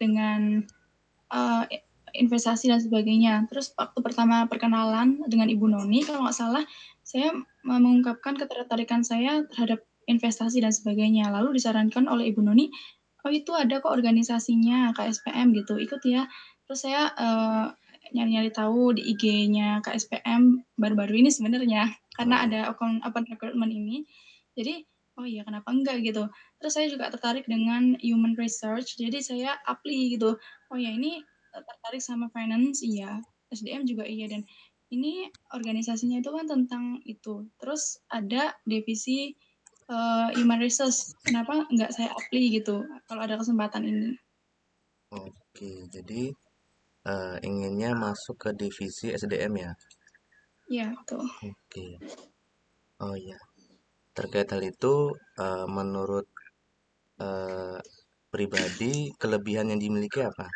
dengan investasi dan sebagainya. Terus waktu pertama perkenalan dengan Ibu Noni, kalau nggak salah, saya mengungkapkan ketertarikan saya terhadap investasi dan sebagainya. Lalu disarankan oleh Ibu Noni, oh itu ada kok organisasinya KSPM gitu, ikut ya. Terus saya nyari-nyari tahu di IG-nya KSPM baru-baru ini sebenarnya, Oh karena ya. ada open recruitment ini. Jadi, oh iya kenapa enggak gitu. Terus saya juga tertarik dengan human research, jadi saya apply gitu. Oh ya ini tertarik sama finance iya, SDM juga iya, dan ini organisasinya itu kan tentang itu. Terus ada divisi human resource. Kenapa nggak saya apply gitu kalau ada kesempatan ini? Oke, jadi inginnya masuk ke divisi SDM ya. Ya, tuh. Oke. Oh ya. Terkait hal itu, menurut eh, pribadi kelebihan yang dimiliki apa?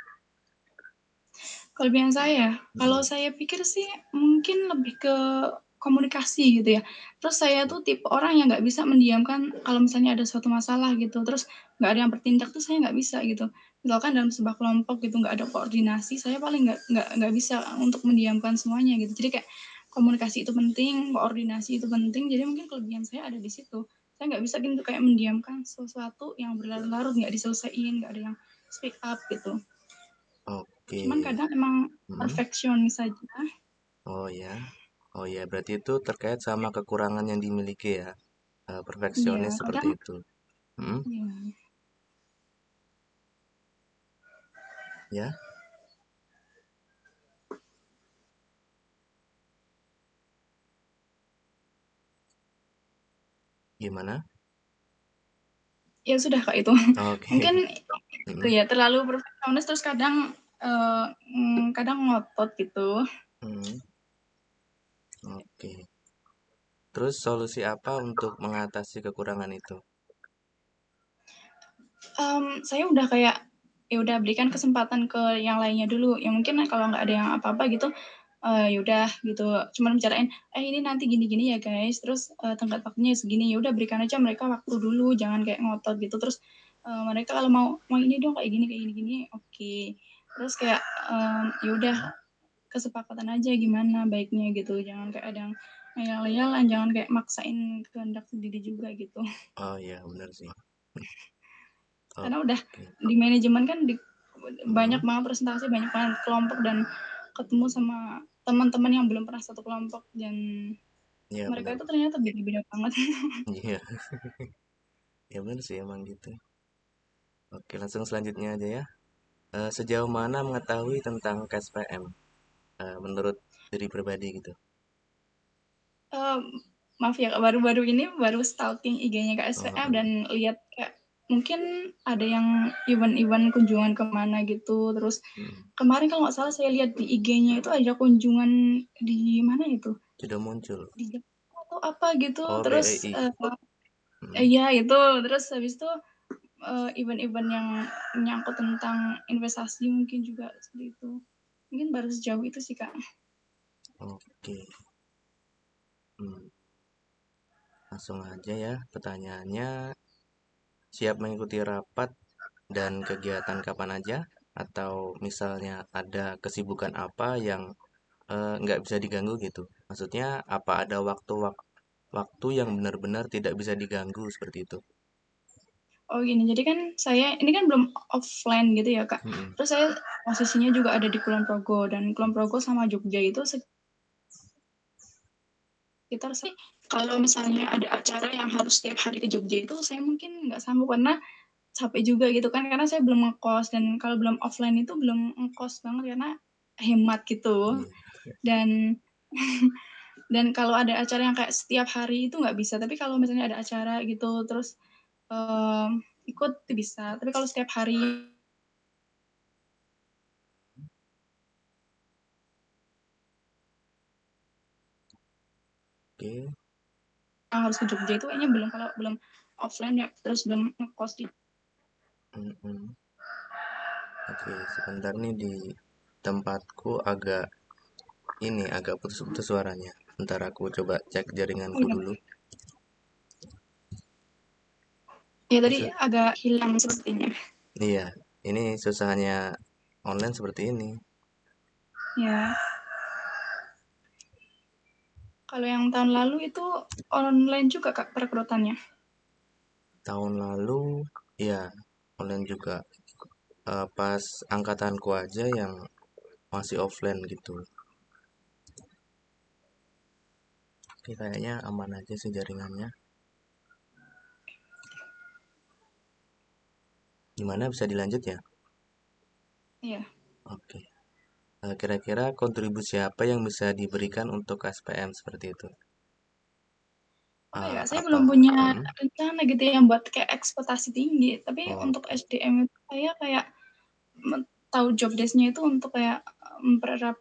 Kelebihan saya, kalau Mm-mm. saya pikir sih mungkin lebih ke komunikasi gitu ya. Terus saya tuh tipe orang yang nggak bisa mendiamkan kalau misalnya ada suatu masalah gitu. Terus nggak ada yang bertindak tuh saya nggak bisa gitu. Misalkan dalam sebuah kelompok gitu nggak ada koordinasi, saya paling nggak bisa untuk mendiamkan semuanya gitu. Jadi kayak komunikasi itu penting, koordinasi itu penting. Jadi mungkin kelebihan saya ada di situ. Saya nggak bisa gitu kayak mendiamkan sesuatu yang berlarut-larut nggak diselesaikan, nggak ada yang speak up gitu. Oke. Cuman kadang emang Mm-mm. perfeksionis saja. Oh ya. Oh ya, berarti itu terkait sama kekurangan yang dimiliki ya. Iya, Perfeksionis seperti kadang itu. Mm, ya. ya, gimana? Ya sudah Kak itu. Oke. Mungkin itu Mm, ya terlalu perfeksionis terus kadang kadang ngotot gitu. mm, oke. Terus solusi apa untuk mengatasi kekurangan itu? Saya udah kayak ya udah berikan kesempatan ke yang lainnya dulu. Ya mungkin kalau nggak ada yang apa-apa gitu, ya udah gitu. Cuman bicarain, ini nanti gini-gini ya guys. Terus tenggat waktunya segini. Ya udah berikan aja mereka waktu dulu, jangan kayak ngotot gitu. Terus mereka kalau mau ini dong kayak gini, oke. Terus kayak ya udah kesepakatan aja gimana baiknya gitu. Jangan kayak ada yang ngeyel-ngeyelan, jangan kayak maksain kehendak sendiri juga gitu. Oh ya, benar sih. Karena udah Oke. di manajemen kan banyak Mm, banget presentasi, banyak banget kelompok dan ketemu sama teman-teman yang belum pernah satu kelompok dan ya mereka benar. itu ternyata beda-beda banget. Iya, ya benar sih emang gitu. Oke, langsung selanjutnya aja ya. Sejauh mana mengetahui tentang KSPM? Menurut diri pribadi gitu. uh, Maaf ya baru-baru ini baru stalking IG-nya Oh, KSPM dan lihat kayak mungkin ada yang event-event kunjungan kemana gitu. Terus mm, kemarin kalau nggak salah saya lihat di IG-nya itu ada kunjungan di mana itu, sudah muncul. di Jakarta atau apa gitu. Oh, Terus BEI. Mm, iya itu, terus habis itu event-event yang menyangkut tentang investasi mungkin juga seperti itu. Mungkin baru sejauh itu sih Kak. oke. Hmm, langsung aja ya pertanyaannya. Siap mengikuti rapat dan kegiatan kapan aja? Atau misalnya ada kesibukan apa yang nggak bisa diganggu gitu? Maksudnya apa ada waktu yang benar-benar tidak bisa diganggu seperti itu? Oh gini, jadi kan saya ini kan belum offline gitu ya Kak. Mm-mm. Terus saya posisinya juga ada di Kulon Progo dan Kulon Progo sama Jogja itu sekitar sih, kalau misalnya ada acara yang harus setiap hari ke Jogja itu saya mungkin nggak sanggup karena capek juga gitu kan, karena saya belum ngekos dan kalau belum offline itu belum ngekos banget karena hemat gitu. Iya. Dan dan kalau ada acara yang kayak setiap hari itu nggak bisa, tapi kalau misalnya ada acara gitu terus ikut itu bisa, tapi kalau setiap hari Oke. yang harus ke Jogja itu kayaknya belum, kalau belum offline ya, terus belum ngekos di. Mm-mm. Oke, sebentar nih di tempatku agak putus-putus suaranya. Ntar aku coba cek Oh jaringanku iya. dulu. Ya tadi Maksud, agak hilang sepertinya. iya. Ini susahnya online seperti ini. Ya, kalau yang tahun lalu itu online juga Kak perekrutannya. Tahun lalu ya online juga. Pas angkatanku aja yang masih offline gitu. Oke, kayaknya aman aja sih jaringannya. Gimana bisa dilanjut ya? Iya. Oke. Kira-kira kontribusi apa yang bisa diberikan untuk KSPM seperti itu? Apa ya, saya Apa? belum punya Hmm? rencana gitu ya buat kayak ekspektasi tinggi, tapi untuk Oke. SDM itu saya kayak tahu job desk-nya itu untuk kayak mempererat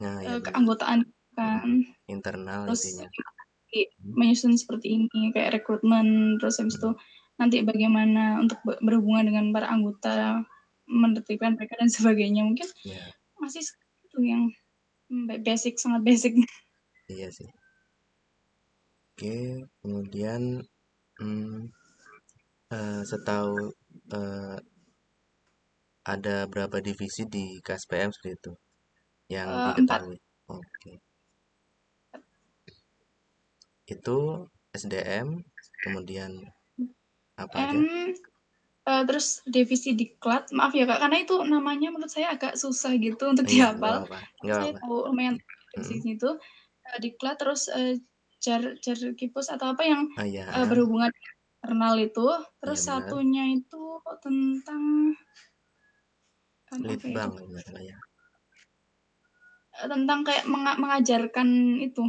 Nah, ya benar. keanggotaan kan, Mm, internal terus intinya. Hmm, menyusun seperti ini kayak rekrutmen, terus habis itu hmm, nanti bagaimana untuk berhubungan dengan para anggota, menertibkan mereka dan sebagainya. Mungkin ya, masih itu yang basic, sangat basic. iya sih. Oke, kemudian hmm, setahu eh, ada berapa divisi di KSPM seperti itu yang Empat diketahui? Oke, itu SDM, kemudian apa aja? M terus divisi diklat, maaf ya Kak, karena itu namanya menurut saya agak susah gitu untuk Iya, nggak dihafal. apa-apa, Tapi nggak saya apa-apa. tahu lumayan Hmm, divisi itu diklat terus jar kipus atau apa yang oh iya, berhubungan dengan internal itu. Terus iya benar. satunya itu tentang apa ya itu? Litbang kalau nggak salah ya. Tentang kayak mengajarkan itu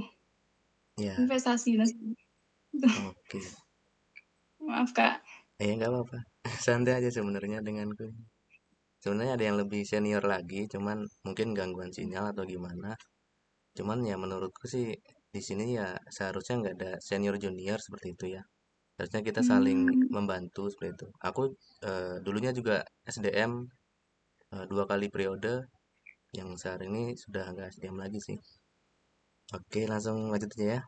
Iya, investasi dan itu. oke. Maaf Kak. Nggak apa-apa. Santai aja sebenarnya denganku. Sebenarnya ada yang lebih senior lagi, cuman mungkin gangguan sinyal atau gimana. Cuman ya menurutku sih di sini ya seharusnya nggak ada senior junior seperti itu ya. Harusnya kita saling Hmm, membantu seperti itu. Aku dulunya juga SDM 2 kali periode, yang saat ini sudah nggak SDM lagi sih. Oke, langsung lanjut aja ya.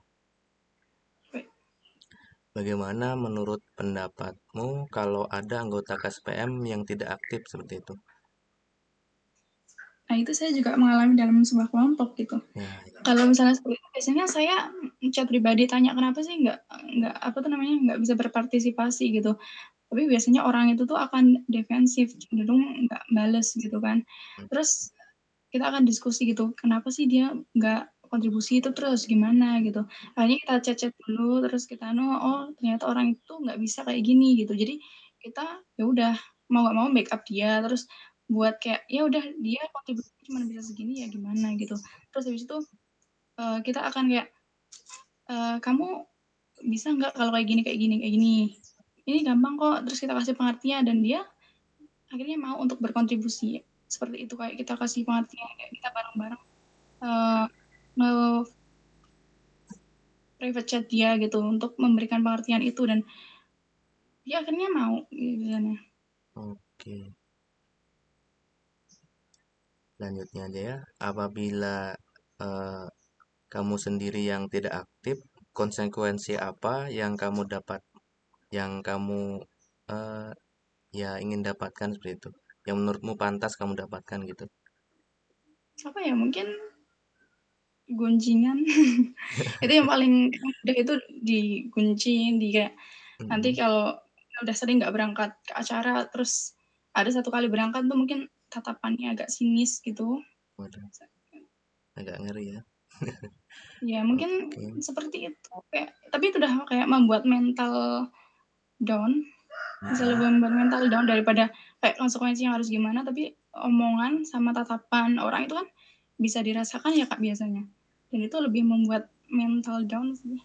Bagaimana menurut pendapatmu kalau ada anggota KSPM yang tidak aktif seperti itu? nah itu saya juga mengalami dalam sebuah kelompok gitu. Ya, ya. Kalau misalnya seperti itu, biasanya saya chat pribadi tanya kenapa sih nggak apa tuh namanya nggak bisa berpartisipasi gitu. Tapi biasanya orang itu tuh akan defensif, cenderung nggak bales gitu kan. Terus kita akan diskusi gitu, kenapa sih dia nggak kontribusi itu terus gimana gitu. Akhirnya kita chat-chat dulu, terus kita oh ternyata orang itu nggak bisa kayak gini gitu. Jadi kita ya udah mau nggak mau backup dia, terus buat kayak ya udah dia kontribusi cuma bisa segini ya gimana gitu. Terus habis itu kita akan kayak kamu bisa nggak kalau kayak gini kayak gini kayak gini. Ini gampang kok. Terus kita kasih pengertian dan dia akhirnya mau untuk berkontribusi seperti itu kayak kita kasih pengertian kayak kita bareng-bareng uh, private chat dia gitu untuk memberikan pengertian itu dan dia akhirnya mau gitu. Oke, lanjutnya aja ya. Apabila eh, kamu sendiri yang tidak aktif, konsekuensi apa yang kamu dapat, yang kamu eh, ya ingin dapatkan seperti itu, yang menurutmu pantas kamu dapatkan gitu. Apa ya mungkin guncingan itu yang paling mudah itu diguncing di kayak nanti Mm-mm. kalau udah sering nggak berangkat ke acara terus ada satu kali berangkat tuh mungkin tatapannya agak sinis gitu Waduh, agak ngeri ya. ya mungkin Oke. seperti itu kayak tapi itu udah kayak membuat mental down bisa Mm-mm. lebih membuat mental down daripada kayak konsekuensi yang harus gimana tapi omongan sama tatapan orang itu kan bisa dirasakan ya kak biasanya dan itu lebih membuat mental down sih.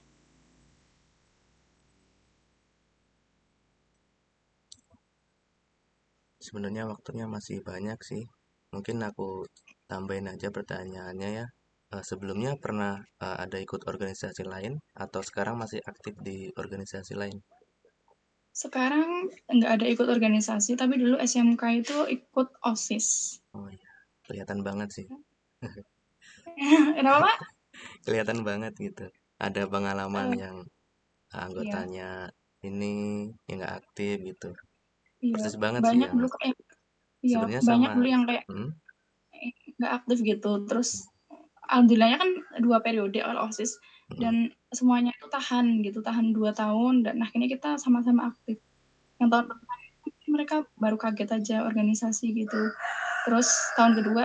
Sebenarnya waktunya masih banyak sih. Mungkin aku tambahin aja pertanyaannya ya. Sebelumnya pernah ada ikut organisasi lain atau sekarang masih aktif di organisasi lain? Sekarang nggak ada ikut organisasi tapi dulu SMK itu ikut OSIS. Oh iya, kelihatan banget sih. Kenapa pak? Kelihatan banget gitu. Ada pengalaman Eh, yang iya anggotanya ini yang nggak aktif gitu. iya Persis banget sih banyak yang dulu kak ya Iya, Sebenarnya banyak sama. dulu yang kayak Hmm? nggak aktif gitu. Terus alhamdulillahnya kan 2 periode kalau OSIS Hmm. dan semuanya itu tahan gitu, tahan 2 tahun dan akhirnya kita sama-sama aktif. Yang tahun pertama mereka baru kaget aja organisasi gitu. Terus tahun kedua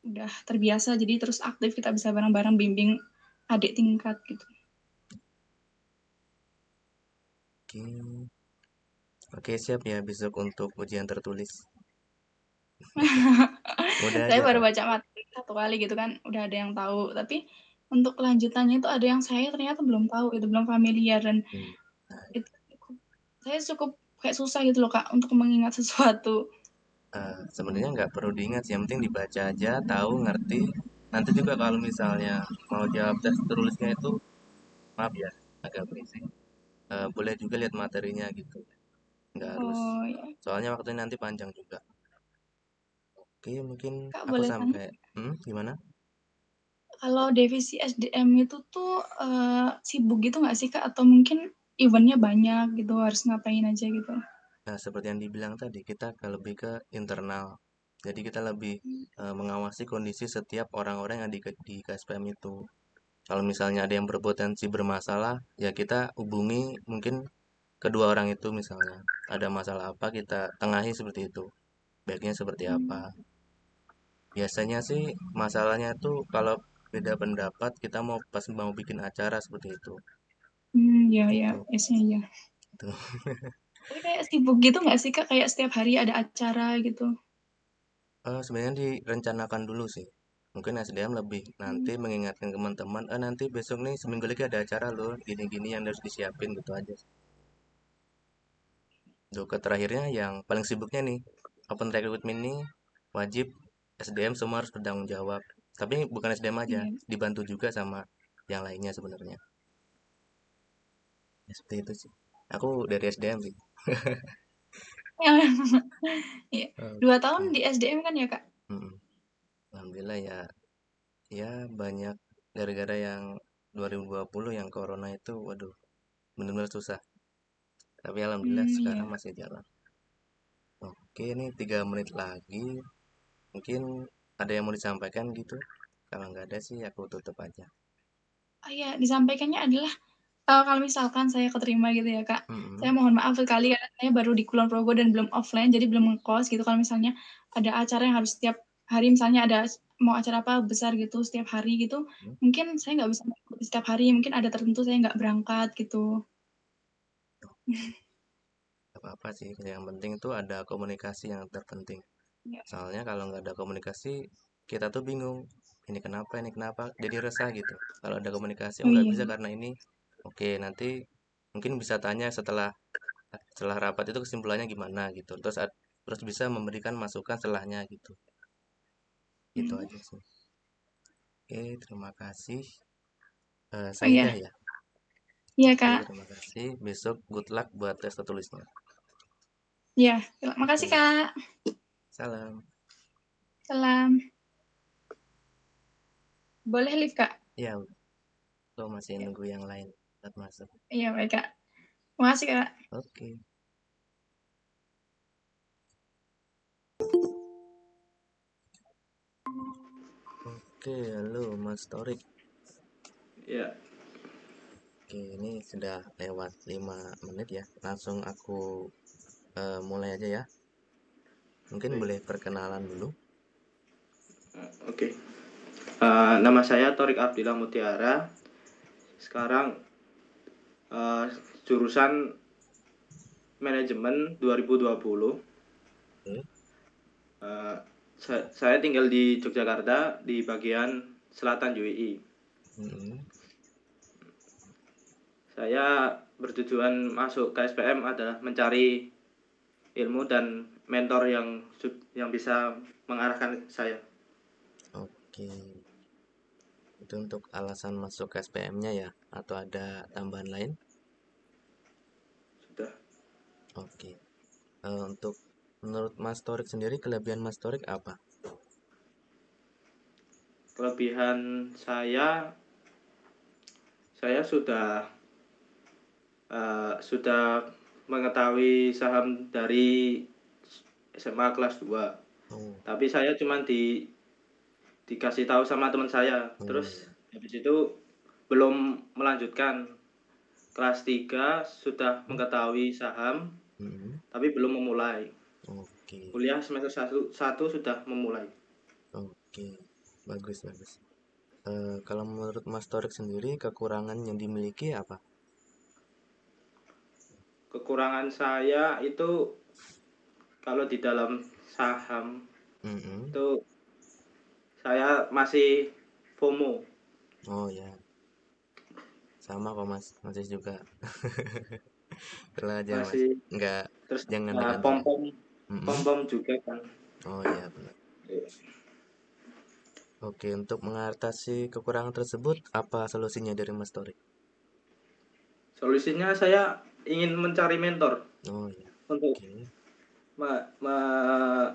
udah terbiasa jadi terus aktif kita bisa bareng-bareng bimbing adik tingkat gitu. Oke. Oke, siap ya besok untuk ujian tertulis. Mudah Saya aja baru kok. baca materi 1 kali gitu kan, udah ada yang tahu. Tapi untuk kelanjutannya itu ada yang saya ternyata belum tahu itu, belum familiar dan Hmm. itu saya cukup kayak susah gitu loh Kak untuk mengingat sesuatu. Sebenarnya nggak perlu diingat sih, yang penting dibaca aja, tahu, ngerti. Nanti juga kalau misalnya mau jawab tes tertulisnya itu, maaf ya, agak berisik. Boleh juga lihat materinya gitu, nggak harus. Oh ya, Soalnya waktunya nanti panjang juga. Oke, mungkin Kak aku boleh tanya, sampai, gimana? kalau divisi SDM itu tuh sibuk gitu nggak sih Kak? Atau mungkin eventnya banyak gitu, harus ngapain aja gitu? Nah, seperti yang dibilang tadi, kita lebih ke internal. Jadi kita lebih mengawasi kondisi setiap orang-orang yang di KSPM itu. Kalau misalnya ada yang berpotensi bermasalah, ya kita hubungi mungkin kedua orang itu misalnya. Ada masalah apa, kita tengahi seperti itu. Baiknya seperti apa. Hmm, Biasanya sih masalahnya tuh kalau beda pendapat, kita pas mau bikin acara seperti itu. ya ya, Itu. esnya ya. Tuh. Tapi kayak sibuk gitu nggak sih Kak? Kayak setiap hari ada acara gitu? Sebenarnya direncanakan dulu sih. Mungkin SDM lebih Hmm, nanti mengingatkan teman-teman, nanti besok nih seminggu lagi ada acara loh, gini-gini yang harus disiapin gitu aja. Untuk terakhirnya yang paling sibuknya nih, open recruitment ini wajib SDM semua harus bertanggung jawab. Tapi bukan SDM aja, iya. dibantu juga sama yang lainnya sebenarnya. Ya, seperti itu sih. Aku dari SDM sih. Iya. 2 tahun Oke. di SDM kan ya Kak? Mm-mm. Alhamdulillah ya, ya banyak gara-gara yang 2020 yang corona itu, waduh, benar-benar susah. Tapi alhamdulillah sekarang Iya. masih jalan. Oke, ini 3 menit lagi. Mungkin ada yang mau disampaikan gitu. Kalau nggak ada sih aku tutup aja. Oh iya, disampaikannya adalah kalau misalkan saya keterima gitu ya Kak, saya Mm-mm. mohon maaf sekali karena saya baru di Kulon Progo dan belum offline, jadi belum ngekos gitu. Kalau misalnya ada acara yang harus setiap hari, misalnya ada mau acara apa besar gitu setiap hari gitu, mungkin saya nggak bisa mengikuti setiap hari, mungkin ada tertentu saya nggak berangkat gitu. Gak apa-apa sih. Yang penting itu ada komunikasi yang terpenting. Ya. Soalnya kalau nggak ada komunikasi, kita tuh bingung. Ini kenapa, ini kenapa. Jadi resah gitu. Kalau ada komunikasi, oh Oh nggak iya, bisa karena ini. Oke, nanti mungkin bisa tanya setelah setelah rapat itu kesimpulannya gimana gitu. Terus bisa memberikan masukan setelahnya gitu. Itu hmm. aja sih. Oke, terima kasih. Oh Saya iya, udah ya. iya Oke, Kak, terima kasih. Besok good luck buat tes tertulisnya. iya, makasih Oke, Kak, salam. salam. Boleh live Kak? Ya, lo masih Ya. nunggu yang lain buat masuk. Iya baik Kak, makasih Kak. Oke. Oke, halo Mas Torik. Ya, Oke, ini sudah lewat 5 menit ya. Langsung aku mulai aja ya. Mungkin baik. boleh perkenalan dulu. Oke. Nama saya Torik Abdillah Mutiara. Sekarang eh, jurusan manajemen 2020. Oke. Eh, saya tinggal di Yogyakarta di bagian selatan UII. Mm-mm. Saya bertujuan masuk ke SPM adalah mencari ilmu dan mentor yang bisa mengarahkan saya. Oke. Itu untuk alasan masuk SPM-nya ya? Atau ada tambahan lain? Sudah. Oke. Untuk menurut Mas Torik sendiri, kelebihan Mas Torik apa? Kelebihan saya sudah mengetahui saham dari SMA kelas 2. Oh, Tapi saya cuma dikasih tahu sama teman saya. oh Terus ya. habis itu belum melanjutkan. Kelas 3 sudah Hmm, mengetahui saham, hmm, tapi belum memulai. Oke, Kuliah semester satu sudah memulai. oke, bagus bagus. Kalau menurut Mas Torik sendiri, kekurangan yang dimiliki apa? Kekurangan saya itu kalau di dalam saham Mm-mm. itu saya masih FOMO, Oh ya, sama kok Mas, masih juga. Terus aja Mas, masih nggak, terus jangan nah, dengan ya. pom-pom Mm-mm. pom-pom juga kan. Oh iya benar. Oke, untuk mengatasi kekurangan tersebut, apa solusinya dari Mas Torik? Solusinya saya ingin mencari mentor Oh ya, untuk oke, me- me-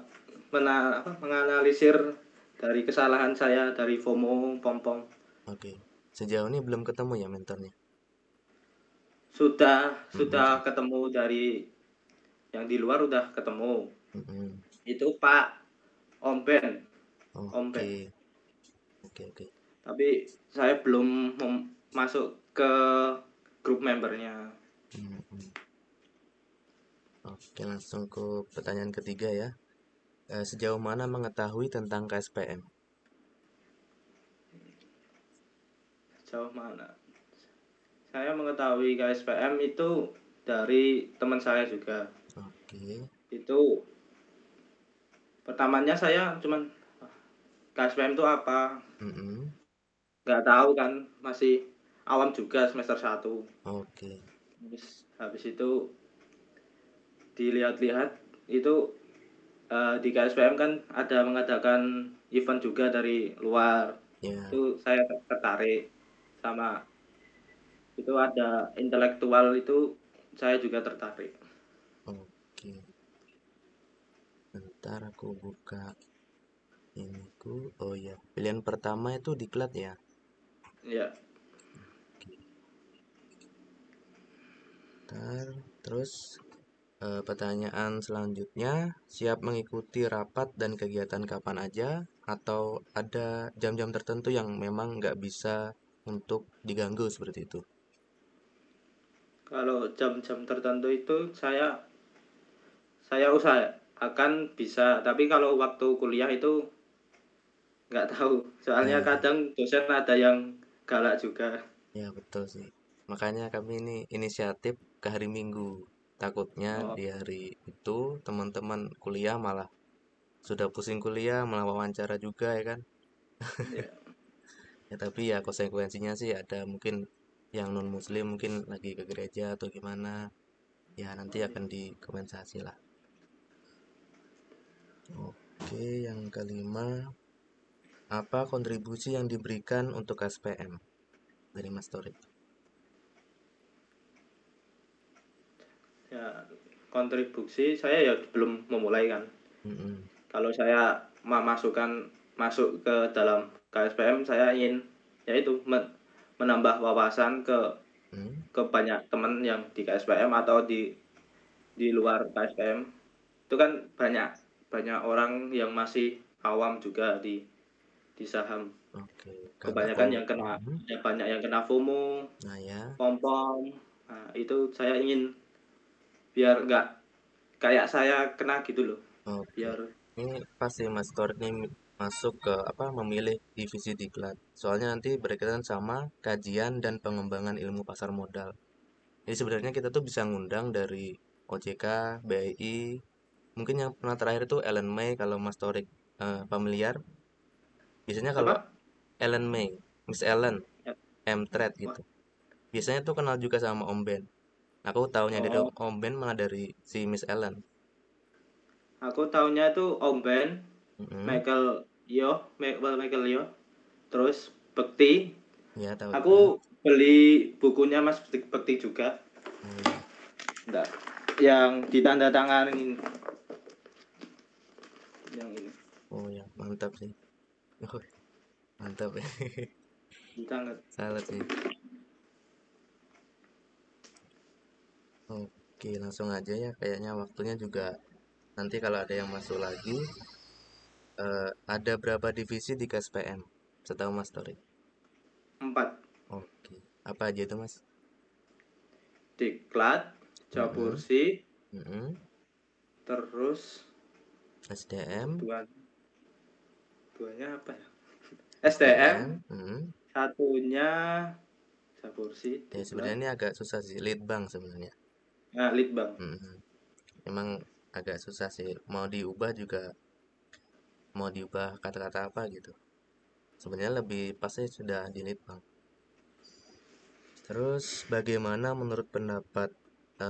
menganalisir dari kesalahan saya dari FOMO pom-pom. oke. Sejauh ini belum ketemu ya mentornya? Sudah Mm-mm. ketemu dari yang di luar udah ketemu. Mm-mm. Itu Pak Omben, Oke, Omben. oke, oke. Tapi saya belum masuk ke grup membernya. Mm-mm. Oke, langsung ke pertanyaan ketiga ya. Sejauh mana mengetahui tentang KSPM? Jauh mana? Saya mengetahui KSPM itu dari teman saya juga. Oke, Itu pertamanya saya cuman KSPM itu apa? mm-mm. Nggak tahu kan, masih awam juga semester 1. Oke, Habis itu dilihat-lihat itu di KSPM kan ada mengadakan event juga dari luar. ya, Itu saya tertarik sama itu ada intelektual itu saya juga tertarik. oke. Bentar aku buka ini ku. Oh ya, pilihan pertama itu diklat ya. Ya, Oke, bentar. Terus pertanyaan selanjutnya, siap mengikuti rapat dan kegiatan kapan aja, atau ada jam-jam tertentu yang memang nggak bisa untuk diganggu seperti itu? kalau jam-jam tertentu itu saya usahakan bisa, tapi kalau waktu kuliah itu nggak tahu. Soalnya Nah, kadang dosen ada yang galak juga. ya betul sih. Makanya kami ini inisiatif ke hari Minggu. Takutnya Oh, di hari itu teman-teman kuliah malah sudah pusing kuliah, malah wawancara juga ya kan? ya. Ya tapi ya konsekuensinya sih ada mungkin yang non muslim mungkin lagi ke gereja atau gimana. Ya nanti akan dikompensasi lah. Oke, yang kelima, apa kontribusi yang diberikan untuk SPM dari Mas Torik? Ya, kontribusi saya ya belum memulai kan. Mm-mm. Kalau saya masuk ke dalam KSPM, saya ingin yaitu menambah wawasan Hmm? ke banyak teman yang di KSPM atau di luar KSPM. Itu kan banyak banyak orang yang masih awam juga di saham. Oke, kalau Kebanyakan yang kena mm-mm. ya banyak yang kena FOMO, Nah ya, pom-pom. Nah, itu saya ingin biar nggak kayak saya kena gitu loh. oke. Biar Ini pasti Mas Torik ini masuk ke apa memilih divisi diklat. Soalnya nanti berkaitan sama kajian dan pengembangan ilmu pasar modal. Jadi sebenarnya kita tuh bisa ngundang dari OJK, BI, mungkin yang pernah terakhir itu Ellen May kalau Mas Torik familiar. Biasanya kalau apa? Ellen May, Miss Ellen, Ya, M-Trade gitu. Biasanya tuh kenal juga sama Om Ben. Aku taunya dari oh, Om Ben malah dari si Miss Ellen. aku tahunya itu Om Ben, Mm-mm. Michael Michael Yo, terus Bekti. Ya tahu Aku juga. beli bukunya Mas Bekti juga. Oh ya, Enggak, yang ditandatanganin yang ini. oh ya, mantap sih. Oh, mantap ya. Sangat. Salah sih. Oke, langsung aja ya. Kayaknya waktunya juga nanti kalau ada yang masuk lagi, ada berapa divisi di KSPM setahu Mas Torik? 4. Oke, apa aja itu Mas? Diklat, Mm-mm, Jabursi, mm-mm. terus SDM, duanya apa ya? STM, SDM, satunya Jabursi, ya Diklat, sebenarnya ini agak susah sih, lead bank sebenarnya. nah Litbang. Mm-mm. Emang agak susah sih, mau diubah kata-kata apa gitu. Sebenarnya lebih pasnya sudah di lead bank. Terus bagaimana menurut pendapat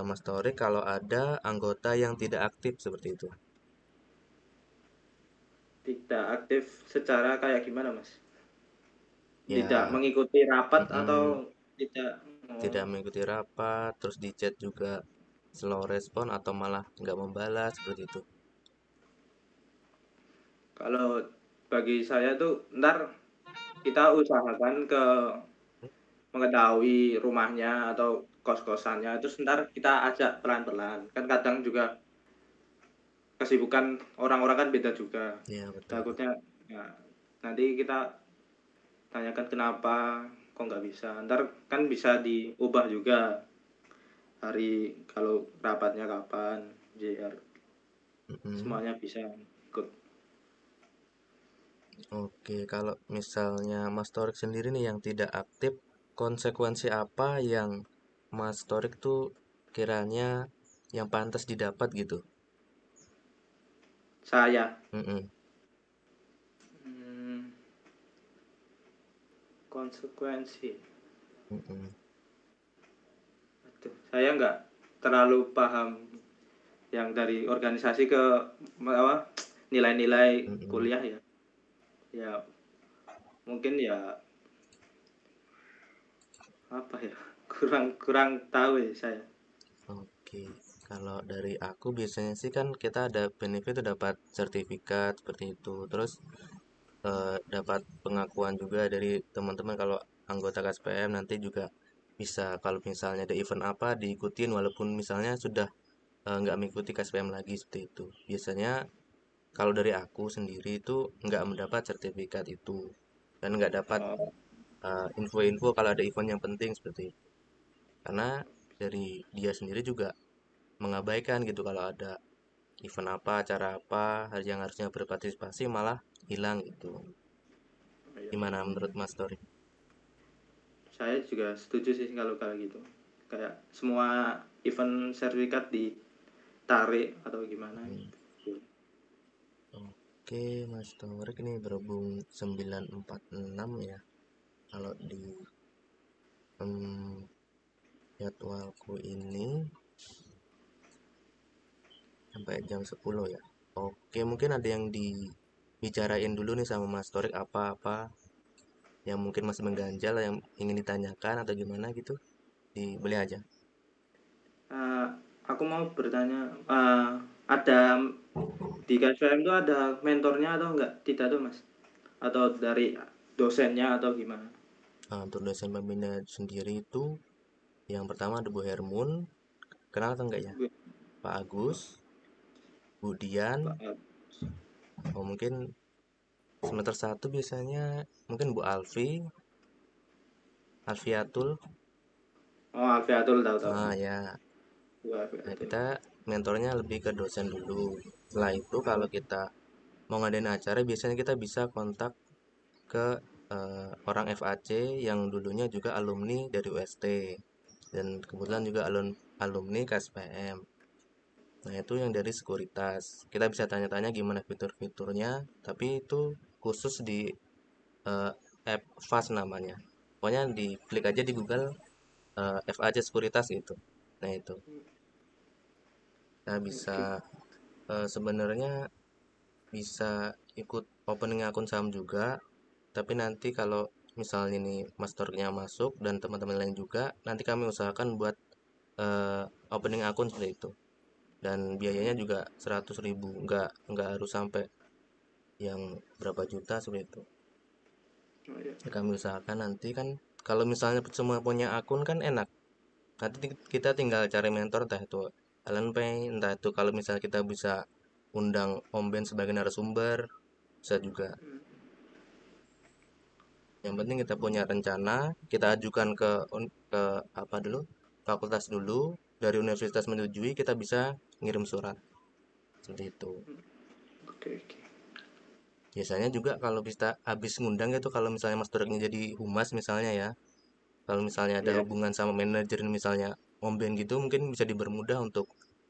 Mas Torik kalau ada anggota yang tidak aktif seperti itu? Tidak aktif secara kayak gimana, Mas? Tidak Ya, mengikuti rapat atau mm-mm, tidak? tidak Oh, mengikuti rapat, terus di chat juga slow respon atau malah nggak membalas seperti itu. kalau bagi saya tuh ntar kita usahakan ke mengetahui rumahnya atau kos-kosannya itu ntar kita ajak pelan-pelan. Kan kadang juga kesibukan orang-orang kan beda juga. Ya, betul. Takutnya ya, nanti kita tanyakan kenapa kok nggak bisa. Ntar kan bisa diubah juga hari kalau rapatnya kapan biar Mm-mm. semuanya bisa ikut. Oke, kalau misalnya Mas Torik sendiri nih yang tidak aktif, konsekuensi apa yang Mas Torik tuh kiranya yang pantas didapat gitu? Saya Mm-mm. hmm, konsekuensi. Mm-mm. Aduh, saya nggak terlalu paham yang dari organisasi ke apa nilai-nilai Mm-mm. kuliah ya. Ya mungkin ya apa ya kurang kurang tahu ya saya. Oke, kalau dari aku biasanya sih kan kita ada benefit tuh dapat sertifikat seperti itu, terus dapat pengakuan juga dari teman-teman kalau anggota KSPM nanti juga bisa kalau misalnya ada event apa diikutin walaupun misalnya sudah nggak mengikuti KSPM lagi seperti itu. Biasanya kalau dari aku sendiri itu nggak mendapat sertifikat itu dan nggak dapat Oh, info-info kalau ada event yang penting seperti itu. Karena dari dia sendiri juga mengabaikan gitu kalau ada event apa, acara apa yang harusnya berpartisipasi malah hilang gitu. iya. Gimana menurut Mas Tori? Saya juga setuju sih kalau kayak gitu. Kayak semua event sertifikat ditarik atau gimana Hmm. gitu. Oke, Mas Torik ini berhubung 9.46 ya. Kalau di em, jadwalku ini sampai jam 10 ya. Oke, mungkin ada yang dibicarain dulu nih sama Mas Torik apa-apa yang mungkin masih mengganjal yang ingin ditanyakan atau gimana gitu. Dibeli aja. Eh, aku mau bertanya, ada di KSPM itu ada mentornya atau enggak? Tidak tuh mas? Atau dari dosennya atau gimana? Nah, untuk dosen pembina sendiri itu yang pertama ada Bu Hermun, kenal atau enggak ya? Pak Agus, Bu Dian, oh mungkin semester satu biasanya mungkin Bu Alfiatul. Oh Alfiatul tahu-tahu. Ah ya, Bu nah Alfiatul. kita mentornya lebih ke dosen dulu. Setelah itu kalau kita mau ngadain acara biasanya kita bisa kontak ke orang FAC yang dulunya juga alumni dari UST dan kebetulan juga alumni KSPM. Nah, itu yang dari sekuritas. Kita bisa tanya-tanya gimana fitur-fiturnya, tapi itu khusus di eh, app FAS namanya. Pokoknya diklik aja di Google FAC sekuritas gitu. Nah, itu. Nah, bisa Oke. sebenarnya bisa ikut opening akun saham juga, tapi nanti kalau misalnya nih masternya masuk dan teman-teman lain juga, nanti kami usahakan buat eh, opening akun seperti itu. Dan biayanya juga 100.000, nggak harus sampai yang berapa juta seperti itu. Oh, iya. Ya, kami usahakan nanti kan kalau misalnya semua punya akun kan enak. Nanti kita tinggal cari mentor entah itu Alan Pay, entah itu kalau misalnya kita bisa undang Om Ben sebagai narasumber, bisa juga. Yang penting kita punya rencana, kita ajukan ke apa dulu? Fakultas dulu, dari universitas menyetujui, kita bisa ngirim surat. Seperti itu. Oke, oke. Biasanya juga kalau kita habis ngundang itu, kalau misalnya Mas Tureknya jadi humas misalnya ya, kalau misalnya ada Ya, hubungan sama manajer misalnya Om Ben gitu, mungkin bisa dipermudah untuk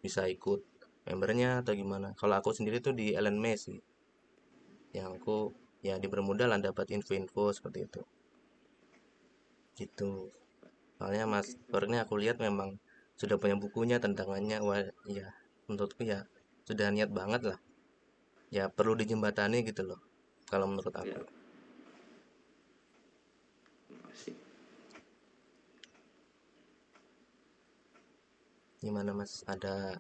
bisa ikut membernya atau gimana. Kalau aku sendiri tuh di LNME sih, yang aku ya dipermudah lah dapat info-info seperti itu. Gitu. Soalnya Mas oke. Tureknya aku lihat memang sudah punya bukunya, tentangannya, wah ya menurutku ya sudah niat banget lah. Ya perlu dijembatani gitu loh, kalau menurut Ya, aku. masih. Gimana Mas? Ada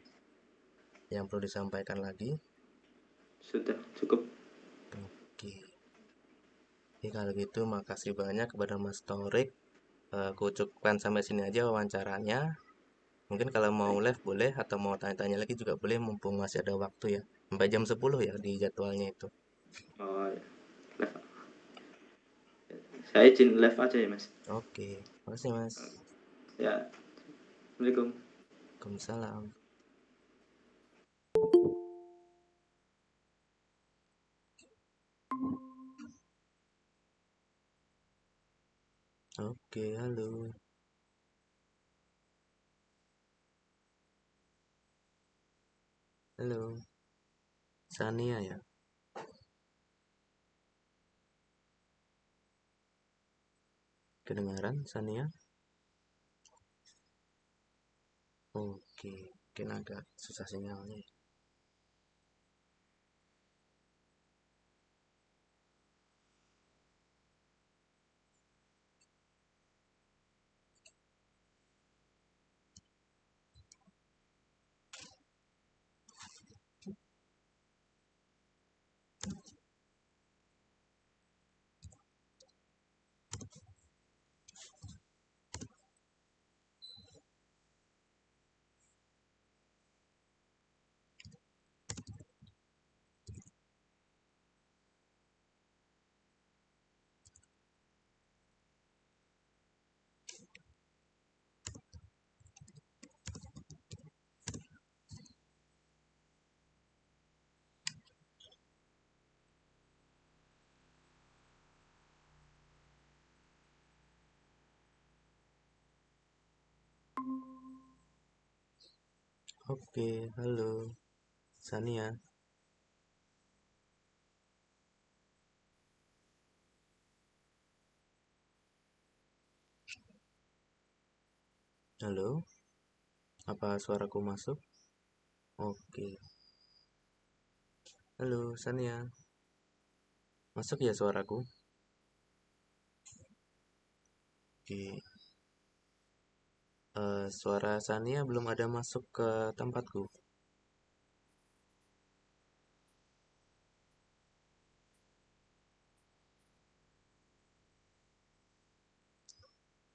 yang perlu disampaikan lagi? Sudah cukup. Oke. Oke, kalau gitu makasih banyak kepada Mas Torik. Aku cukupkan sampai sini aja wawancaranya. Mungkin kalau mau Baik. live boleh atau mau tanya-tanya lagi juga boleh mumpung masih ada waktu ya. Sampai jam 10 ya di jadwalnya itu. Oh, ya. Live. Saya izin live aja ya, Mas. Oke, makasih Mas. Ya, Assalamualaikum. Waalaikumsalam. Oke, halo. Halo. Sania ya? Kedengaran Sania? Oke, mungkin agak susah sinyalnya. Oke, halo. Sania. Halo. Apa suaraku masuk? Oke. Halo, Sania. Masuk ya suaraku? Oke. Suara Sania belum ada masuk ke tempatku.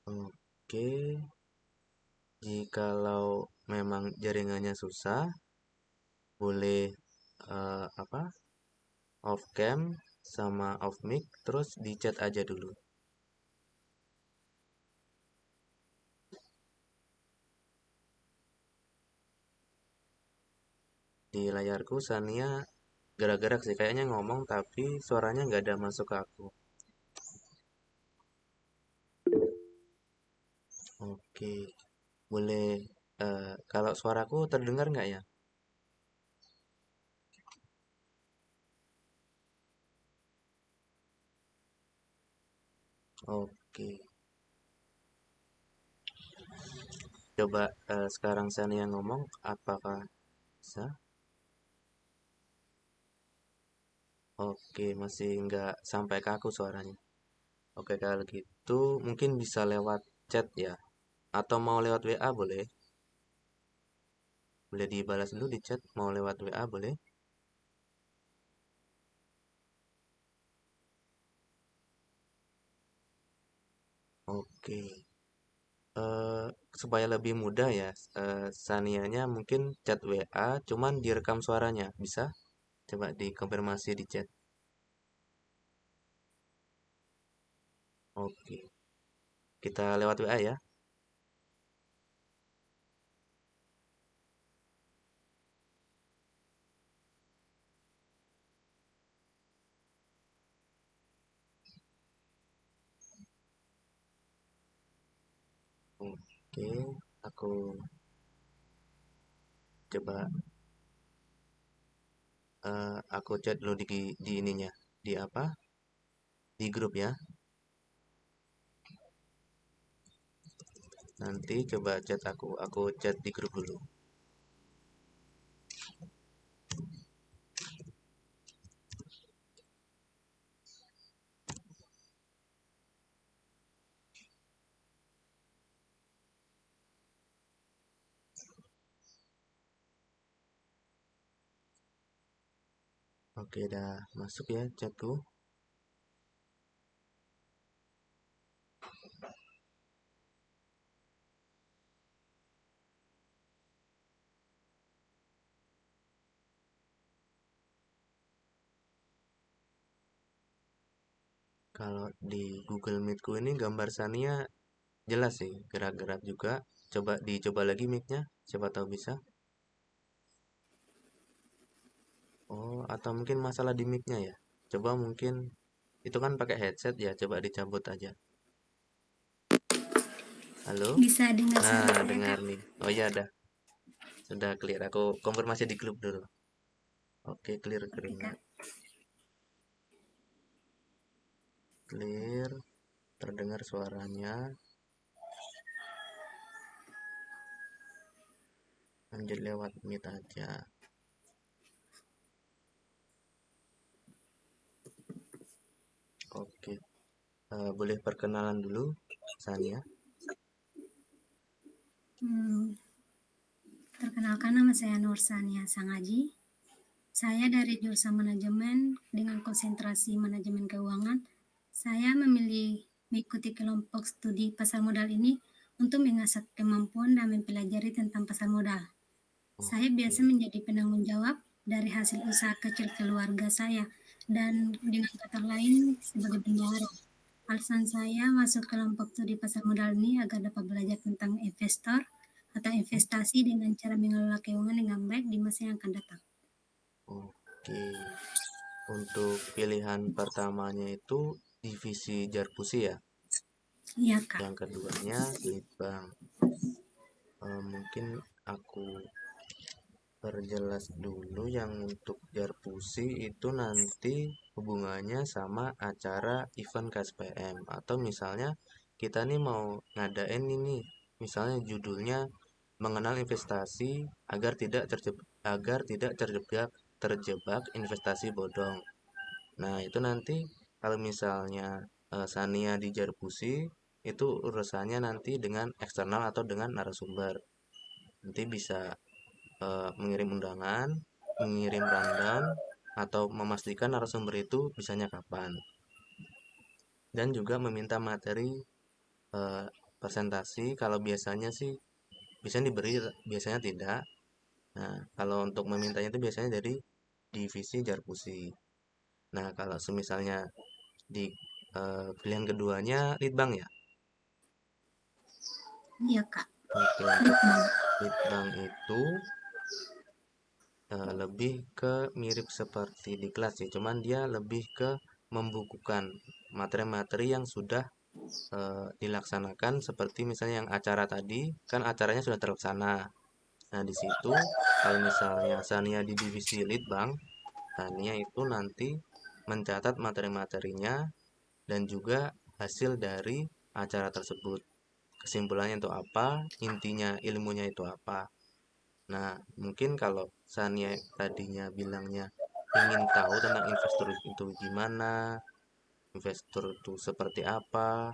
Oke. Jikalau memang jaringannya susah, boleh apa? Off cam sama off mic terus di chat aja dulu. Di layarku Sania gerak-gerak sih kayaknya ngomong tapi suaranya nggak ada masuk ke aku. Oke, boleh kalau suaraku terdengar nggak ya? Oke, coba sekarang Sania ngomong apakah bisa? Oke, masih nggak sampai ke aku suaranya. Oke, kalau gitu mungkin bisa lewat chat ya. Atau mau lewat WA boleh? Boleh dibalas dulu di chat, mau lewat WA boleh? Oke, supaya lebih mudah ya, Sanianya mungkin chat WA cuman direkam suaranya, bisa? Coba dikonfirmasi di chat. Oke, kita lewat WA ya. Oke, aku coba aku chat dulu di ininya, di apa? Di grup ya. Nanti coba chat aku chat di grup dulu. Oke, dah masuk ya chatku. Kalau di Google Meetku ini gambar Sania jelas sih, gerak-gerak juga. Coba dicoba lagi mic-nya, siapa tahu bisa. Oh, atau mungkin masalah di mic-nya ya. Coba mungkin itu kan pakai headset ya, coba dicabut aja. Halo? Bisa dengar suara Nah, saya, dengar Kak? nih. Oh iya, sudah clear. Aku konfirmasi di grup dulu. Oke, clear Oke, kedengar. Kak. Clear, terdengar suaranya. Lanjut lewat Meet aja. Oke, boleh perkenalan dulu, Sania. Perkenalkan, nama saya Nursania Sangaji. Saya dari jurusan manajemen dengan konsentrasi manajemen keuangan. Saya memilih mengikuti kelompok studi pasar modal ini untuk mengasah kemampuan dan mempelajari tentang pasar modal. Saya biasa Oke, menjadi penanggung jawab dari hasil usaha kecil keluarga saya dan dengan kata lain sebagai bendahara. Alasan saya masuk kelompok studi pasar modal ini agar dapat belajar tentang investor atau investasi dengan cara mengelola keuangan dengan baik di masa yang akan datang. oke. Untuk pilihan pertamanya itu divisi Jarpusi ya. Iya, Kak. Yang keduanya Litbang. Mungkin aku perjelas dulu yang untuk Jarpusi itu nanti hubungannya sama acara event KSPM atau misalnya kita nih mau ngadain ini misalnya judulnya mengenal investasi agar tidak terjebak investasi bodong. Nah, itu nanti kalau misalnya Sania di Jarpusi itu urusannya nanti dengan eksternal atau dengan narasumber. Nanti bisa mengirim undangan, mengirim rundown, atau memastikan narasumber itu bisanya kapan. Dan juga meminta materi eh, presentasi. Kalau biasanya sih biasanya diberi, biasanya tidak. Nah, kalau untuk memintanya itu biasanya dari divisi Jarpusi. Nah, kalau semisalnya di pilihan keduanya Litbang ya. Iya, Kak. Oke, untuk Litbang itu lebih ke mirip seperti di kelas sih, cuman dia lebih ke membukukan materi-materi yang sudah dilaksanakan seperti misalnya yang acara tadi kan acaranya sudah terlaksana. Nah, di situ kalau misalnya Sania di divisi Litbang, Sania itu nanti mencatat materi-materinya dan juga hasil dari acara tersebut. Kesimpulannya itu apa, intinya ilmunya itu apa. Nah, mungkin kalau Sania tadinya bilangnya ingin tahu tentang investor itu gimana, investor itu seperti apa,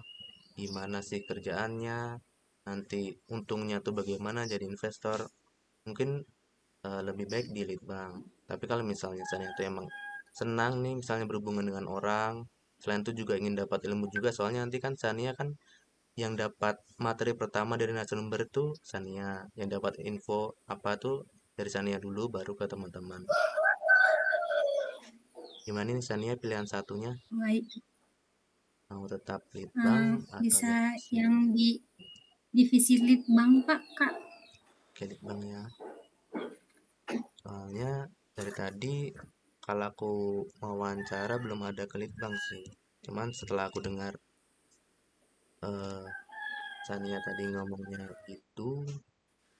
gimana sih kerjaannya, nanti untungnya tuh bagaimana jadi investor, mungkin lebih baik di Litbang. Tapi kalau misalnya Sania itu emang senang nih misalnya berhubungan dengan orang, selain itu juga ingin dapat ilmu juga, soalnya nanti kan Sania kan yang dapat materi pertama dari narasumber itu Sania, yang dapat info apa tuh dari Sania dulu baru ke teman-teman. Gimana nih Sania pilihan satunya? Baik, Mau tetap litbang atau bisa divisi? yang di divisi litbang Pak, Kak. Oke, litbang ya. Soalnya dari tadi kalau aku mau wawancara belum ada ke litbang sih. Cuman setelah aku dengar eh, Sania tadi ngomongnya gitu,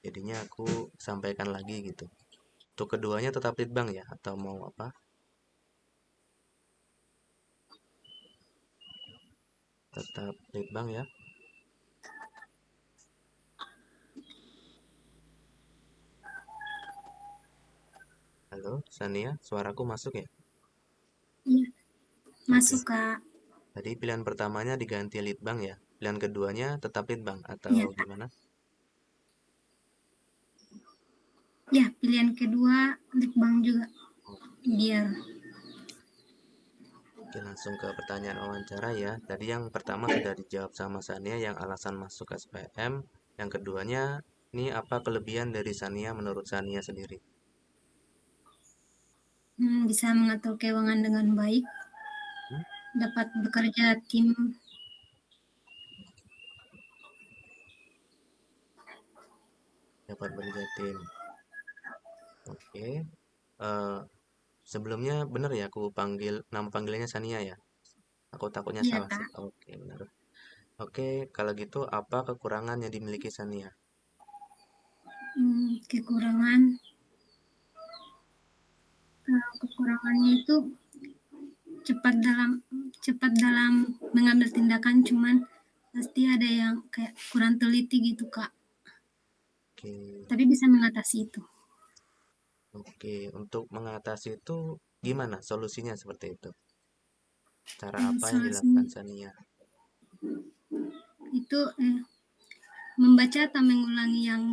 jadinya aku sampaikan lagi gitu. Untuk keduanya tetap litbang ya atau mau apa? Tetap litbang ya. Halo, Sania, suaraku masuk ya? Iya, Oke. masuk Kak. Tadi pilihan pertamanya diganti litbang ya. Pilihan keduanya tetap litbang atau Iya, Kak. gimana? Ya, pilihan kedua litbang juga. Biar Oke, langsung ke pertanyaan wawancara ya. Tadi yang pertama sudah dijawab sama Sania yang alasan masuk SPM. Yang keduanya, ini apa kelebihan dari Sania menurut Sania sendiri? bisa mengatur keuangan dengan baik, Hmm? dapat bekerja tim. Dapat bekerja tim. Oke. Eh, sebelumnya benar ya aku panggil nama panggilannya Sania ya. Aku takutnya Iya, salah sih. Kak. Oke, benar. Oke, kalau gitu apa kekurangan yang dimiliki Sania? Kekurangan kekurangannya itu cepat dalam mengambil tindakan, cuman pasti ada yang kayak kurang teliti gitu Kak. Oke, Tapi bisa mengatasi itu. oke. Untuk mengatasi itu gimana solusinya seperti itu? Cara apa yang dilakukan Solusinya Sania? itu membaca atau mengulangi yang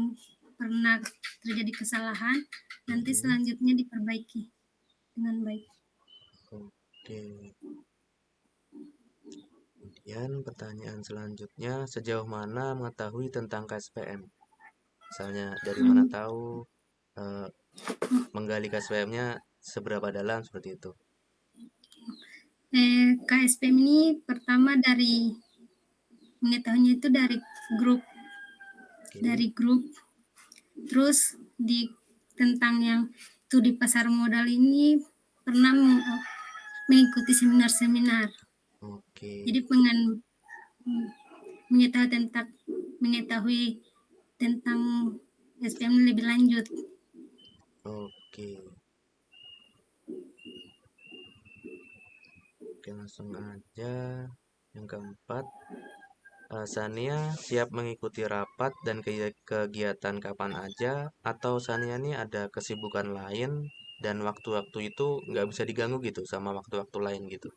pernah terjadi kesalahan, nanti Mm-mm. selanjutnya diperbaiki dengan baik. Oke. Kemudian pertanyaan selanjutnya, sejauh mana mengetahui tentang KSPM? Misalnya dari mana Hmm, tahu eh, menggali KSPM-nya seberapa dalam seperti itu? KSPM ini pertama mengetahuinya itu grup Oke, dari grup terus tentang yang studi pasar modal ini pernah mengikuti seminar-seminar. oke, Jadi pengen mengetahui tentang mengetahui tentang SPM lebih lanjut. oke. Oke, langsung aja. Yang keempat, Sania siap mengikuti rapat dan kegiatan kapan aja, atau Sania ini ada kesibukan lain dan waktu-waktu itu nggak bisa diganggu gitu sama waktu-waktu lain gitu.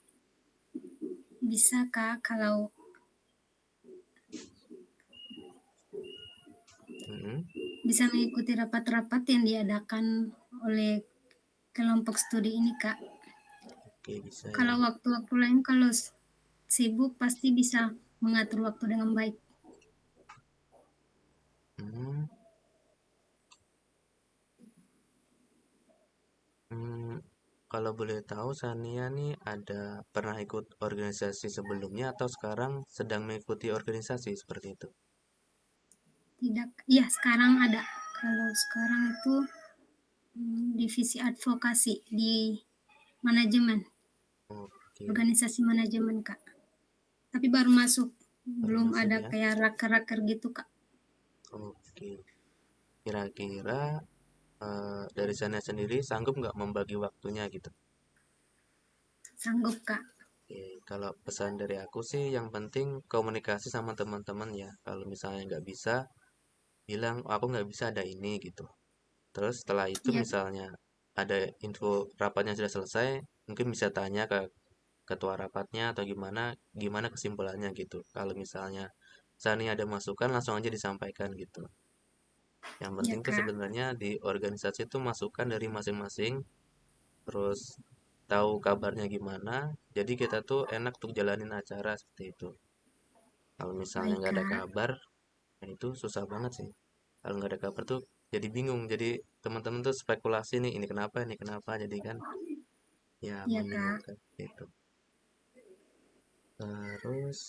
Bisa Kak kalau Mm-mm. bisa mengikuti rapat-rapat yang diadakan oleh kelompok studi ini Kak. Oke, bisa ya. Kalau waktu-waktu lain kalau sibuk pasti bisa mengatur waktu dengan baik. Hmm, hmm, kalau boleh tahu, Sania nih ada pernah ikut organisasi sebelumnya atau sekarang sedang mengikuti organisasi seperti itu? Tidak, iya sekarang ada. Kalau sekarang itu divisi advokasi di manajemen, Oke, organisasi manajemen Kak. Tapi baru masuk, baru belum masuk ada ya. kayak raker-raker gitu Kak. Oke, kira-kira dari Sania sendiri sanggup nggak membagi waktunya gitu? Sanggup Kak. Oke, kalau pesan dari aku sih yang penting komunikasi sama teman-teman ya. Kalau misalnya nggak bisa, bilang "Oh, aku nggak bisa ada ini gitu. Terus setelah itu Iya, misalnya ada info rapatnya sudah selesai, mungkin bisa tanya ke ketua rapatnya atau gimana gimana kesimpulannya gitu. Kalau misalnya Sani ada masukan langsung aja disampaikan gitu. Yang iya penting tuh Kak. sebenarnya di organisasi itu masukan dari masing-masing, terus tahu kabarnya gimana. Jadi kita tuh enak untuk jalanin acara seperti itu. Kalau misalnya Baik, nggak ada Kak. kabar, nah itu susah banget sih. Kalau nggak ada kabar tuh jadi bingung. Jadi teman-teman tuh spekulasi nih, ini kenapa, jadi kan ya Iya, Kak. membingungkan gitu. Terus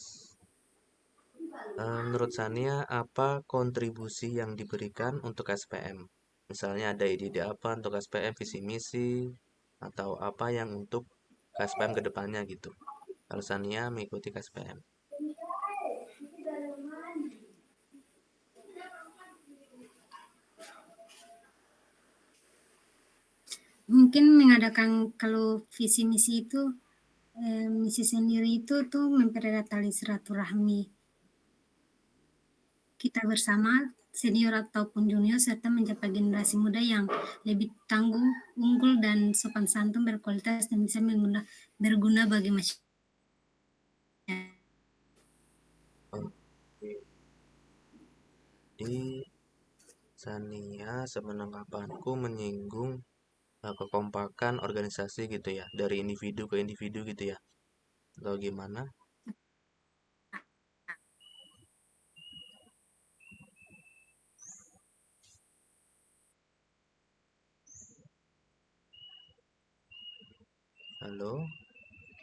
menurut Sania apa kontribusi yang diberikan untuk SPM? Misalnya ada ide-ide apa untuk SPM, visi misi, atau apa yang untuk KSPM ke depannya gitu. Kalau Sania mengikuti KSPM. Mungkin mengadakan kalau visi misi itu, misi sendiri itu tuh mempererat tali silaturahmi kita bersama, senior ataupun junior, serta mencapai generasi muda yang lebih tangguh, unggul, dan sopan santun, berkualitas, dan bisa berguna bagi masyarakat. Oke. Di Sania sepenangkapanku menyinggung kekompakan organisasi gitu ya, dari individu ke individu gitu ya. Atau gimana? Halo,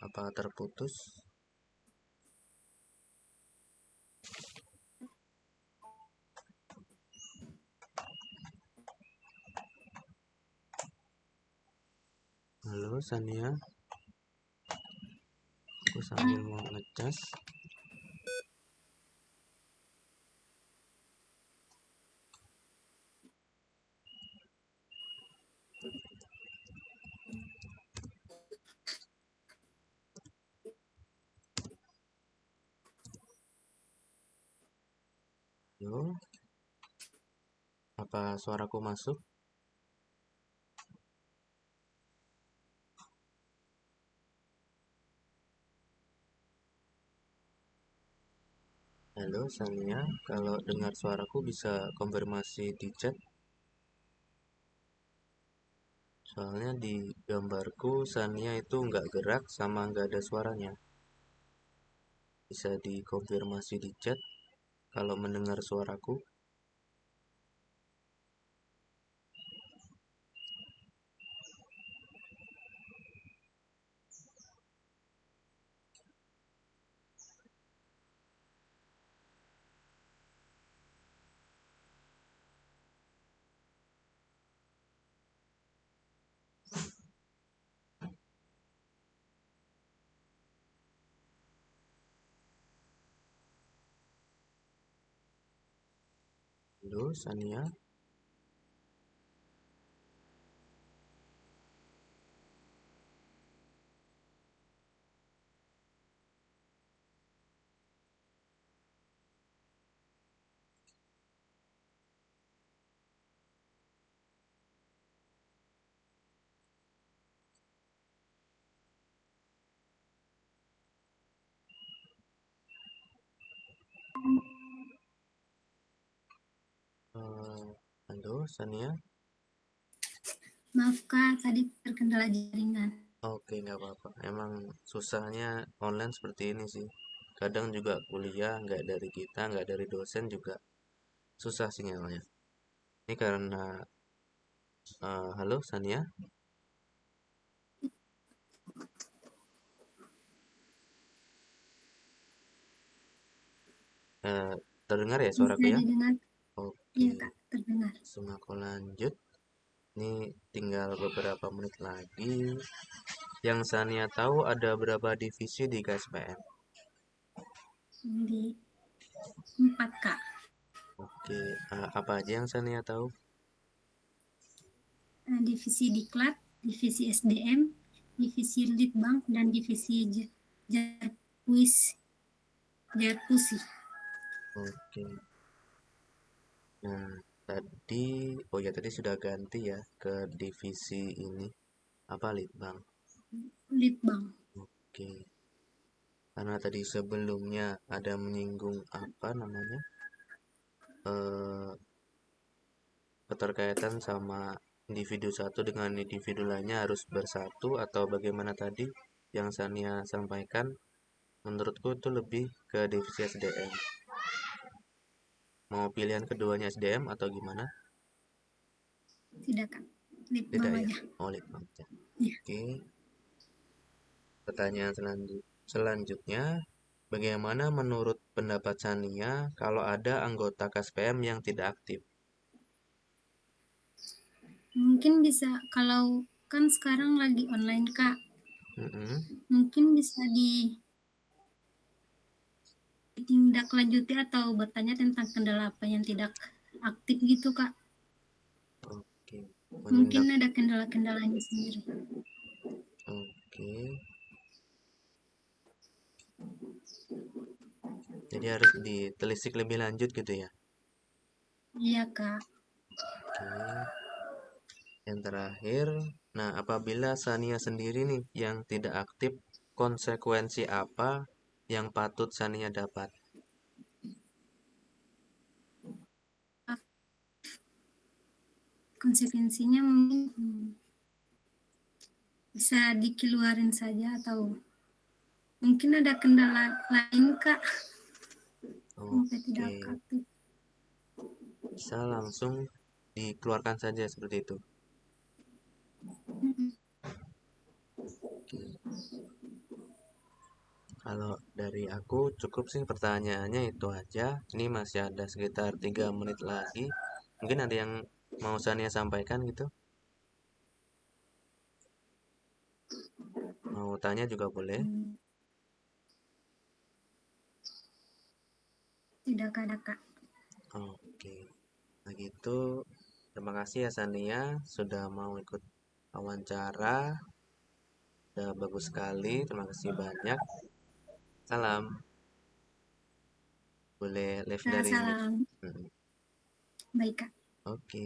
apa terputus? Halo Sania, aku sambil mau ngecas. Halo, apa suaraku masuk? Halo Sania, kalau dengar suaraku bisa konfirmasi di chat. Soalnya di gambarku Sania itu nggak gerak sama nggak ada suaranya. Bisa dikonfirmasi di chat kalau mendengar suaraku. Halo Sania. Halo Sania. Maaf, Kak, tadi terkendala jaringan. Oke, nggak apa-apa. Emang susahnya online seperti ini sih. Kadang juga kuliah nggak dari kita, nggak dari dosen juga susah sinyalnya. Ini karena halo Sania, Eh, terdengar ya suaraku Bisa ya? didengar? Oke, Iya, Kak, terdengar. langsung aku lanjut. Ini tinggal beberapa menit lagi. Yang Sania tahu ada berapa divisi di KSPM? Di 4, Kak. Oke, apa aja yang Sania tahu? Divisi Diklat, divisi SDM, divisi Litbang, dan divisi Jarpusi. Oke. Nah, tadi, oh ya tadi sudah ganti ya ke divisi ini. Apa Litbang? Litbang. Oke. Karena tadi sebelumnya ada menyinggung apa namanya? Eh, Keterkaitan sama individu satu dengan individu lainnya harus bersatu atau bagaimana tadi yang Sania sampaikan. menurutku itu lebih ke divisi SDM. Mau pilihan keduanya SDM atau gimana? Tidak, Kak. Tidak Litbang ya? aja. Oh, litbang aja. Ya. Oke. Pertanyaan selanjutnya, bagaimana menurut pendapat Sania kalau ada anggota KSPM yang tidak aktif? Mungkin bisa, kalau kan sekarang lagi online, Kak. Mm-mm. Mungkin bisa ditindaklanjuti atau bertanya tentang kendala apa yang tidak aktif gitu, Kak. Oke, Mungkin menindak. ada kendala-kendalanya sendiri. Oke, jadi harus ditelisik lebih lanjut gitu ya. Iya, Kak. Oke, yang terakhir, nah apabila Sania sendiri nih yang tidak aktif, konsekuensi apa yang patut Sania dapat? Konsekuensinya mungkin bisa dikeluarin saja atau mungkin ada kendala lain, Kak, sampai Oke, tidak aktif. bisa langsung dikeluarkan saja seperti itu. Oke. Kalau dari aku cukup sih pertanyaannya itu aja. Ini masih ada sekitar 3 menit lagi. Mungkin ada yang mau Sania sampaikan gitu? Mau tanya juga boleh. Tidak ada, Kak. Oke. Nah gitu. Terima kasih ya Sania sudah mau ikut wawancara. Sudah bagus sekali. Terima kasih banyak. Salam. Boleh live Nah, dari mic. salam. Baik, Kak. Oke.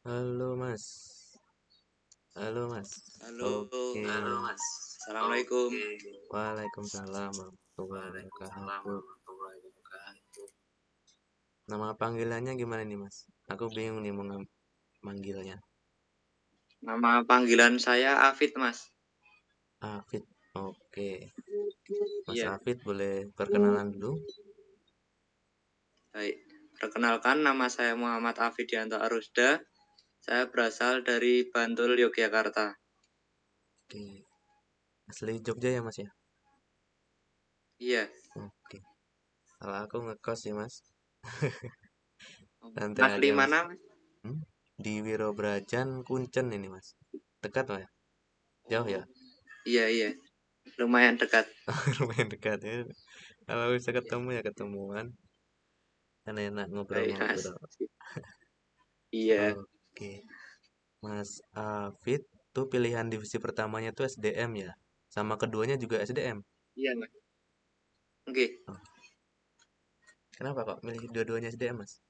Halo Mas. Halo Mas. Halo, Oke. halo Mas. Assalamualaikum. Waalaikumsalam warahmatullahi wabarakatuh. Nama panggilannya gimana nih Mas? Aku bingung nih mau manggilnya. Nama panggilan saya Afid, Mas. Afid. Oke. Mas Iya, Afid boleh perkenalan dulu? baik. Perkenalkan, nama saya Muhammad Afidianto Arusda. Saya berasal dari Bantul, Yogyakarta. Oke. Asli Jogja ya Mas ya? Iya. Oke. Kalau aku ngekos sih Mas. Santai Asli aja Mas. mana, Mas? Di Wirobrajan Kuncen ini Mas. Dekat Mas ya? Jauh ya? Iya, iya. Lumayan dekat. Lumayan dekat ya. Kalau bisa ketemu ya ketemuan. Kan enak Baik, Mas. ngobrol-ngobrol. Iya. Oke. Mas Afid tuh pilihan divisi pertamanya tuh SDM ya. Sama keduanya juga SDM. Iya, Mas. Oke. Oh, kenapa kok milih dua-duanya SDM, Mas?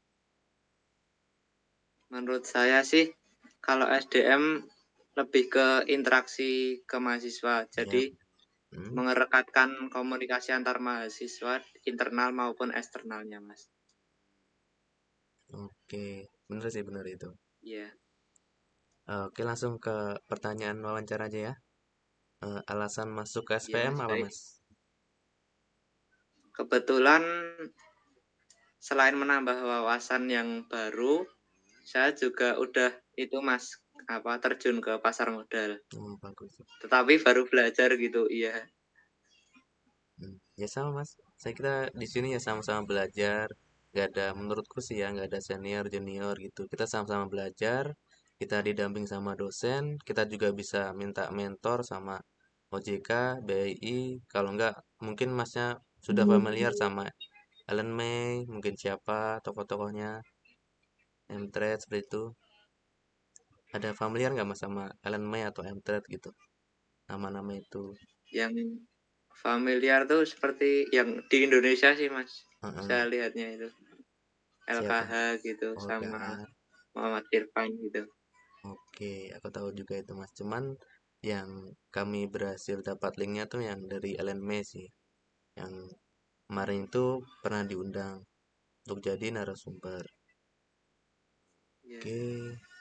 Menurut saya sih, kalau SDM lebih ke interaksi ke mahasiswa. Iya. Jadi, Hmm, mengerekatkan komunikasi antar mahasiswa internal maupun eksternalnya, Mas. oke. Bener sih, bener itu. Iya. Oke, langsung ke pertanyaan wawancara aja ya. Alasan masuk ke Iya, SPM Mas. apa, Baik. Mas? Kebetulan selain menambah wawasan yang baru, saya juga udah itu, Mas, terjun ke pasar modal. Oh, bagus. Tetapi baru belajar gitu, iya. Ya sama, Mas. Saya kira di sini ya sama-sama belajar. Gak ada, menurutku sih ya, nggak ada senior, junior gitu. Kita sama-sama belajar, kita didamping sama dosen, kita juga bisa minta mentor sama OJK, BII. Kalau nggak, mungkin masnya sudah familiar sama Ellen May, mungkin siapa tokoh-tokohnya, M-Trade seperti itu. Ada familiar nggak mas sama Ellen May atau M-Trade gitu? Nama-nama itu. Yang familiar tuh seperti yang di Indonesia sih, Mas. Heeh. Saya lihatnya itu Siapa? LKH gitu Oh, sama KH. Muhammad Irfan gitu. Oke, aku tahu juga itu mas. Cuman yang kami berhasil dapat linknya tuh yang dari Ellen May sih. Yang kemarin itu pernah diundang untuk jadi narasumber. Ya. Oke,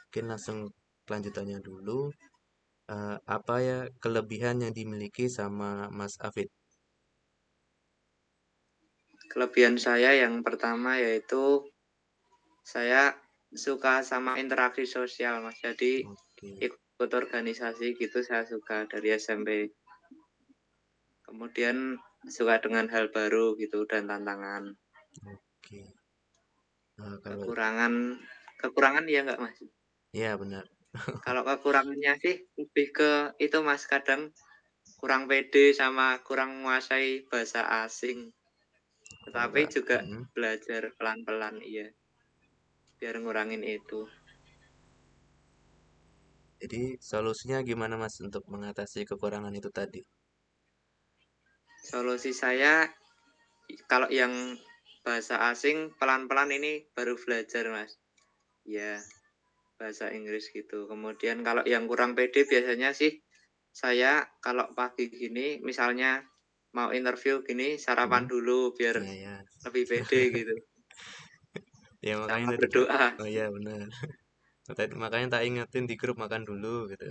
mungkin langsung kelanjutannya dulu. Apa ya kelebihan yang dimiliki sama Mas Afid? Kelebihan saya yang pertama yaitu saya suka sama interaksi sosial, Mas. Jadi Oke, ikut organisasi gitu saya suka dari SMP. Kemudian suka dengan hal baru gitu dan tantangan. oke. Kalau Kekurangan ya enggak, Mas? ya benar. Kalau kekurangannya sih lebih ke itu, Mas, kadang kurang pede sama kurang menguasai bahasa asing. Tetapi Enggak. juga belajar pelan-pelan, iya. Biar ngurangin itu. Jadi solusinya gimana Mas untuk mengatasi kekurangan itu tadi? Solusi saya kalau yang bahasa asing pelan-pelan ini baru belajar, Mas. Ya, bahasa Inggris gitu. Kemudian kalau yang kurang pede biasanya sih saya kalau pagi gini misalnya mau interview gini sarapan dulu biar Ya, ya. lebih pede gitu. Ya makanya Sama tadi tak. berdoa. Oh iya benar. Makanya tak ingetin di grup makan dulu gitu.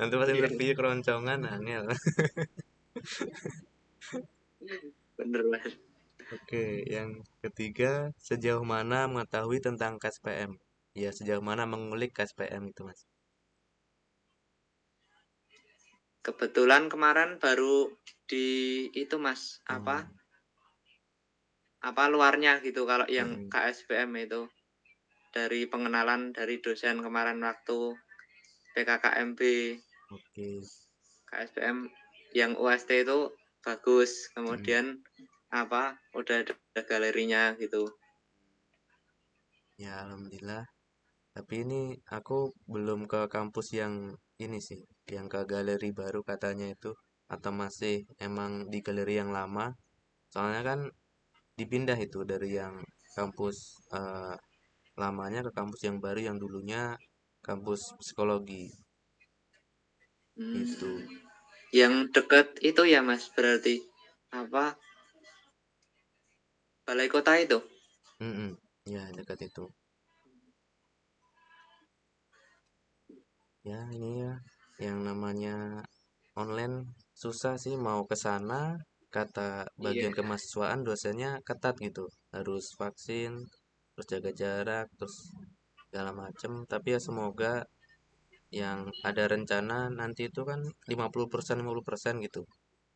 Nanti pas Iya, interview keroncongan angel. bener, Mas. Oke, yang ketiga, sejauh mana mengetahui tentang KSPM? Ya, sejauh mana mengulik KSPM itu, Mas? Kebetulan kemarin baru di itu, Mas, apa luarnya gitu kalau yang KSPM itu dari pengenalan dari dosen kemarin waktu PKKMB. Oke. KSPM yang UST itu bagus. Kemudian udah ada galerinya gitu. Ya, alhamdulillah. Tapi ini aku belum ke kampus yang ini sih, yang ke galeri baru katanya itu, atau masih emang di galeri yang lama. Soalnya kan dipindah itu dari yang kampus lamanya ke kampus yang baru yang dulunya kampus psikologi. Itu. Yang dekat itu ya, Mas, berarti balai kota itu? Ya, dekat itu. Ya, ini ya yang namanya online susah sih mau ke sana, kata bagian Iya. kemahasiswaan dosennya ketat gitu. Harus vaksin, terus jaga jarak, terus segala macem. Tapi ya semoga yang ada rencana nanti itu kan 50% gitu.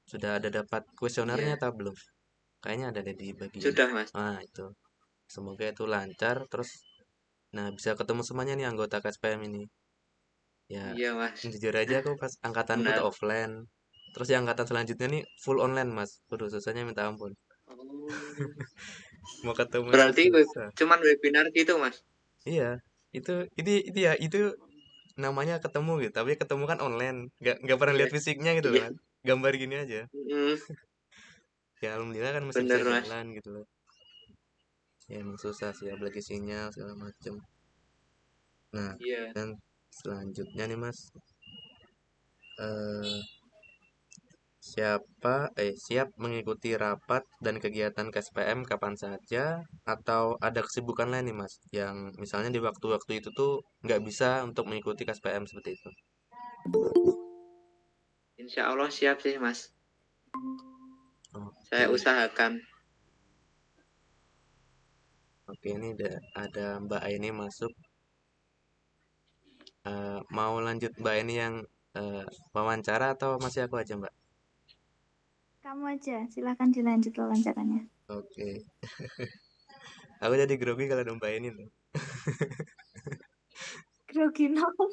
Sudah ada dapat kuesionernya Iya. atau belum? Kayaknya ada deh di bagian. Sudah, Mas. Nah, itu. Semoga itu lancar terus nah bisa ketemu semuanya nih anggota KSPM ini. Ya, Iya, Mas. jujur aja aku pas angkatanku tuh Benar. offline. Terus yang angkatan selanjutnya nih full online, Mas. Waduh, susahnya minta ampun. Oh. Mau ketemu aja Berarti susah. cuman webinar gitu, Mas? Iya, itu ya itu namanya ketemu gitu, tapi ketemu kan online. Nggak pernah Iya. lihat fisiknya gitu loh Iya. kan. Gambar gini aja. Mm, Ya alhamdulillah kan masih bisa bener, Mas. jalan gitu loh. Ya emang susah sih apalagi sinyal segala macem. Nah, Iya. dan selanjutnya nih Mas, eh siap mengikuti rapat dan kegiatan KSPM kapan saja atau ada kesibukan lain nih Mas yang misalnya di waktu-waktu itu tuh nggak bisa untuk mengikuti KSPM seperti itu. Insya Allah siap sih, Mas. Saya Oke, usahakan. oke ini ada Mbak Aini masuk. Mau lanjut Mbak Aini yang wawancara atau masih aku aja Mbak? Kamu aja, silahkan dilanjut wawancaranya. Oke, aku jadi grogi kalau ada Mbak Aini loh. Grogi apa?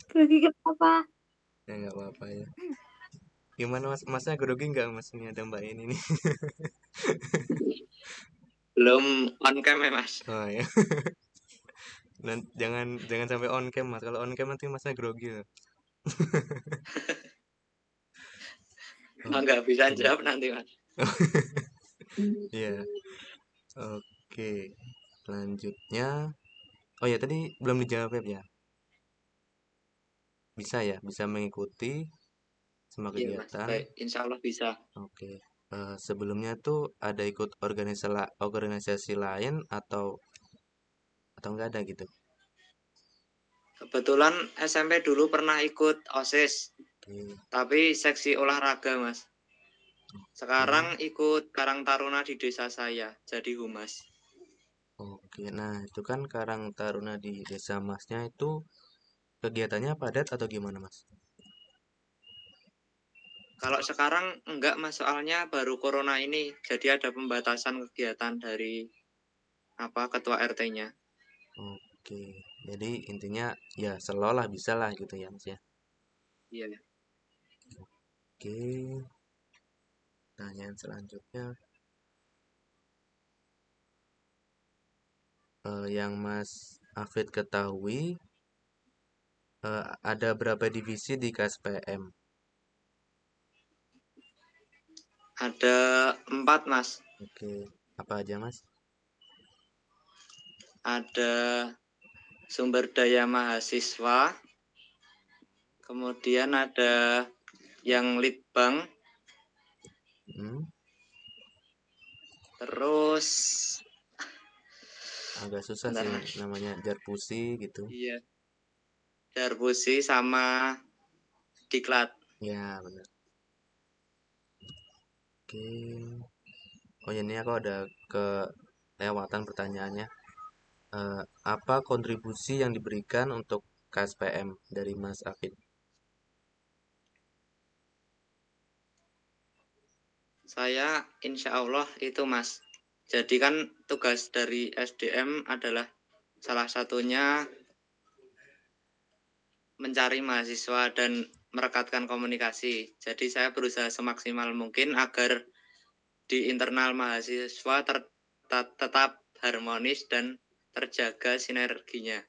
Grogi kenapa? Ya nggak apa-apa ya. Gimana Mas? Masnya grogi nggak Mas ini ada Mbak Aini nih? Belum on cam ya, Mas? Oh ya. Dan jangan sampai on cam Mas. Kalau on cam nanti Masnya grogi loh. Nggak bisa jawab nanti, Mas. Iya. Oke. Selanjutnya. Oh ya tadi belum dijawab ya. Bisa ya, bisa mengikuti semua Iya, Mas. kegiatan. Baik, insya Allah bisa. Oke. Sebelumnya tuh ada ikut organisasi lain atau nggak ada gitu? Kebetulan SMP dulu pernah ikut OSIS, Oke, tapi seksi olahraga, Mas. Sekarang oke, ikut Karang Taruna di desa saya, jadi humas. oke. Nah, itu kan Karang Taruna di desa Masnya itu kegiatannya padat atau gimana, Mas? Kalau sekarang enggak, Mas, soalnya baru corona ini, jadi ada pembatasan kegiatan dari ketua RT-nya. Oke, jadi intinya ya selolah bisa lah gitu ya, Mas ya. Iya. Oke, pertanyaan selanjutnya. Yang Mas Afid ketahui, ada berapa divisi di KSPM? Ada 4, Mas. Oke, apa aja, Mas? Ada sumber daya mahasiswa, kemudian ada yang litbang, Hmm, terus agak susah bentar, sih Mas. namanya Jarpusi gitu. Iya, Darbusi sama Diklat. Ya, benar. Oke. Oh, ya, ini aku ada kelewatan pertanyaannya. Apa kontribusi yang diberikan untuk KSPM dari Mas Afid? Saya insya Allah itu, Mas. Jadi kan tugas dari SDM adalah salah satunya mencari mahasiswa dan merekatkan komunikasi. Jadi saya berusaha semaksimal mungkin agar di internal mahasiswa tetap harmonis dan terjaga sinerginya.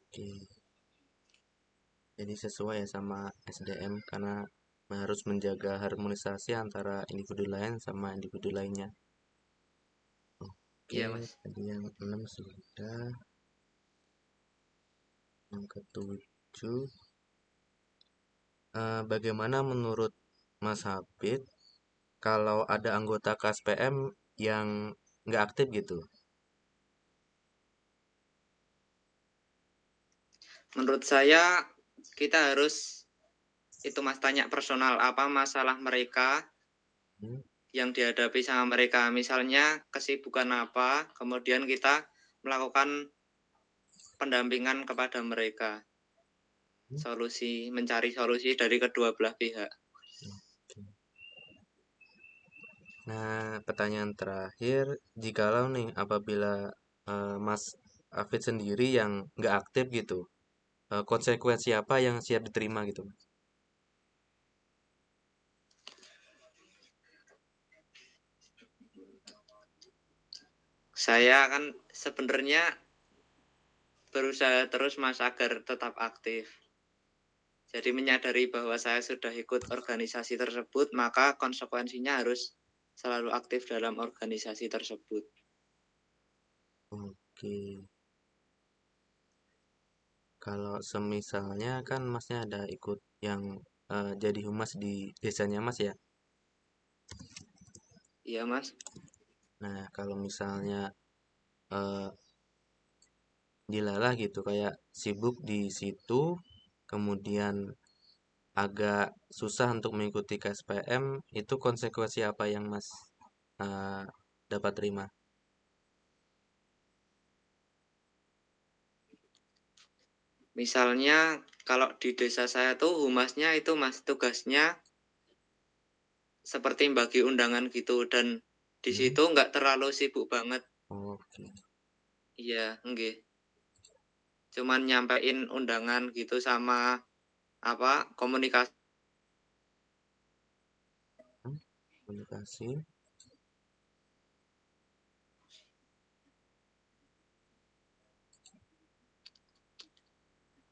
Oke. Jadi sesuai ya sama SDM karena harus menjaga harmonisasi antara individu lain sama individu lainnya. Oke, Iya, Mas. tadi yang 6 sudah. Yang ketujuh, bagaimana menurut Mas Hafid kalau ada anggota KSPM yang nggak aktif gitu? Menurut saya kita harus itu, Mas, tanya personal apa masalah mereka Hmm, yang dihadapi sama mereka. Misalnya kesibukan apa, kemudian kita melakukan pendampingan kepada mereka. Mencari solusi dari kedua belah pihak. oke. Nah, pertanyaan terakhir, jikalau nih apabila Mas Hafid sendiri yang nggak aktif gitu, konsekuensi apa yang siap diterima gitu, Mas? Saya kan sebenarnya berusaha terus, Mas, agar tetap aktif. Jadi menyadari bahwa saya sudah ikut organisasi tersebut, maka konsekuensinya harus selalu aktif dalam organisasi tersebut. Oke, kalau semisalnya kan Masnya ada ikut yang jadi humas di desanya Mas ya. Iya, Mas. Nah, kalau misalnya eh, dilalah gitu kayak sibuk di situ, kemudian agak susah untuk mengikuti KSPM, itu konsekuensi apa yang Mas eh, dapat terima? Misalnya kalau di desa saya tuh humasnya itu, Mas, tugasnya seperti bagi undangan gitu, dan di Hmm? situ nggak terlalu sibuk banget. Oke. Iya, nggih. Cuman nyampein undangan gitu sama komunikasi. Hmm, komunikasi.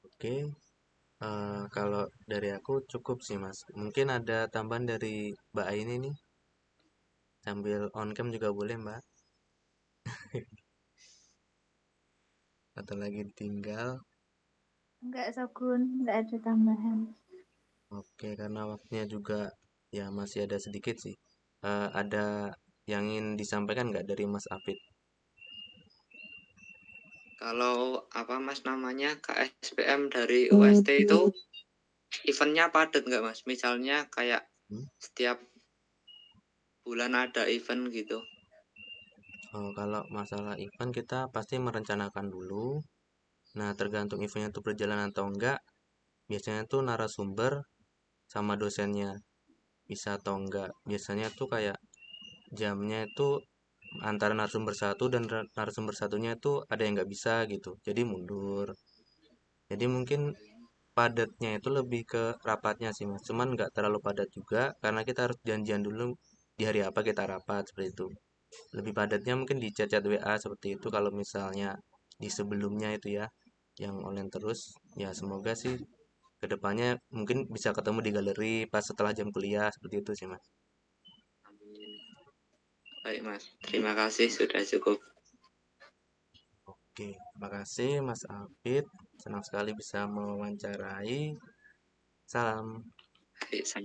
Oke, kalau dari aku cukup sih Mas. Mungkin ada tambahan dari Mbak Aini nih, sambil on cam juga boleh Mbak, atau lagi ditinggal. Enggak, Sogun, enggak ada tambahan. Oke, karena waktunya juga ya masih ada sedikit sih. Ada yang ingin disampaikan nggak dari Mas Apit? Kalau apa Mas namanya KSPM dari UST itu eventnya padat nggak Mas? Misalnya kayak setiap bulan ada event gitu. Oh, kalau masalah event kita pasti merencanakan dulu. Nah, tergantung eventnya itu berjalan atau enggak, biasanya tuh narasumber sama dosennya bisa atau enggak. Biasanya tuh kayak jamnya itu antara narasumber satu dan narasumber satunya itu ada yang nggak bisa gitu. Jadi mundur. Jadi mungkin padatnya itu lebih ke rapatnya sih Mas. Cuman nggak terlalu padat juga karena kita harus janjian dulu di hari apa kita rapat seperti itu. Lebih padatnya mungkin di chat-chat WA seperti itu kalau misalnya di sebelumnya itu ya yang online terus ya semoga sih kedepannya mungkin bisa ketemu di galeri pas setelah jam kuliah seperti itu sih Mas. Amin. Baik Mas, terima kasih sudah cukup. Oke, terima kasih Mas Alfit. Senang sekali bisa mewawancarai. Salam. Baik,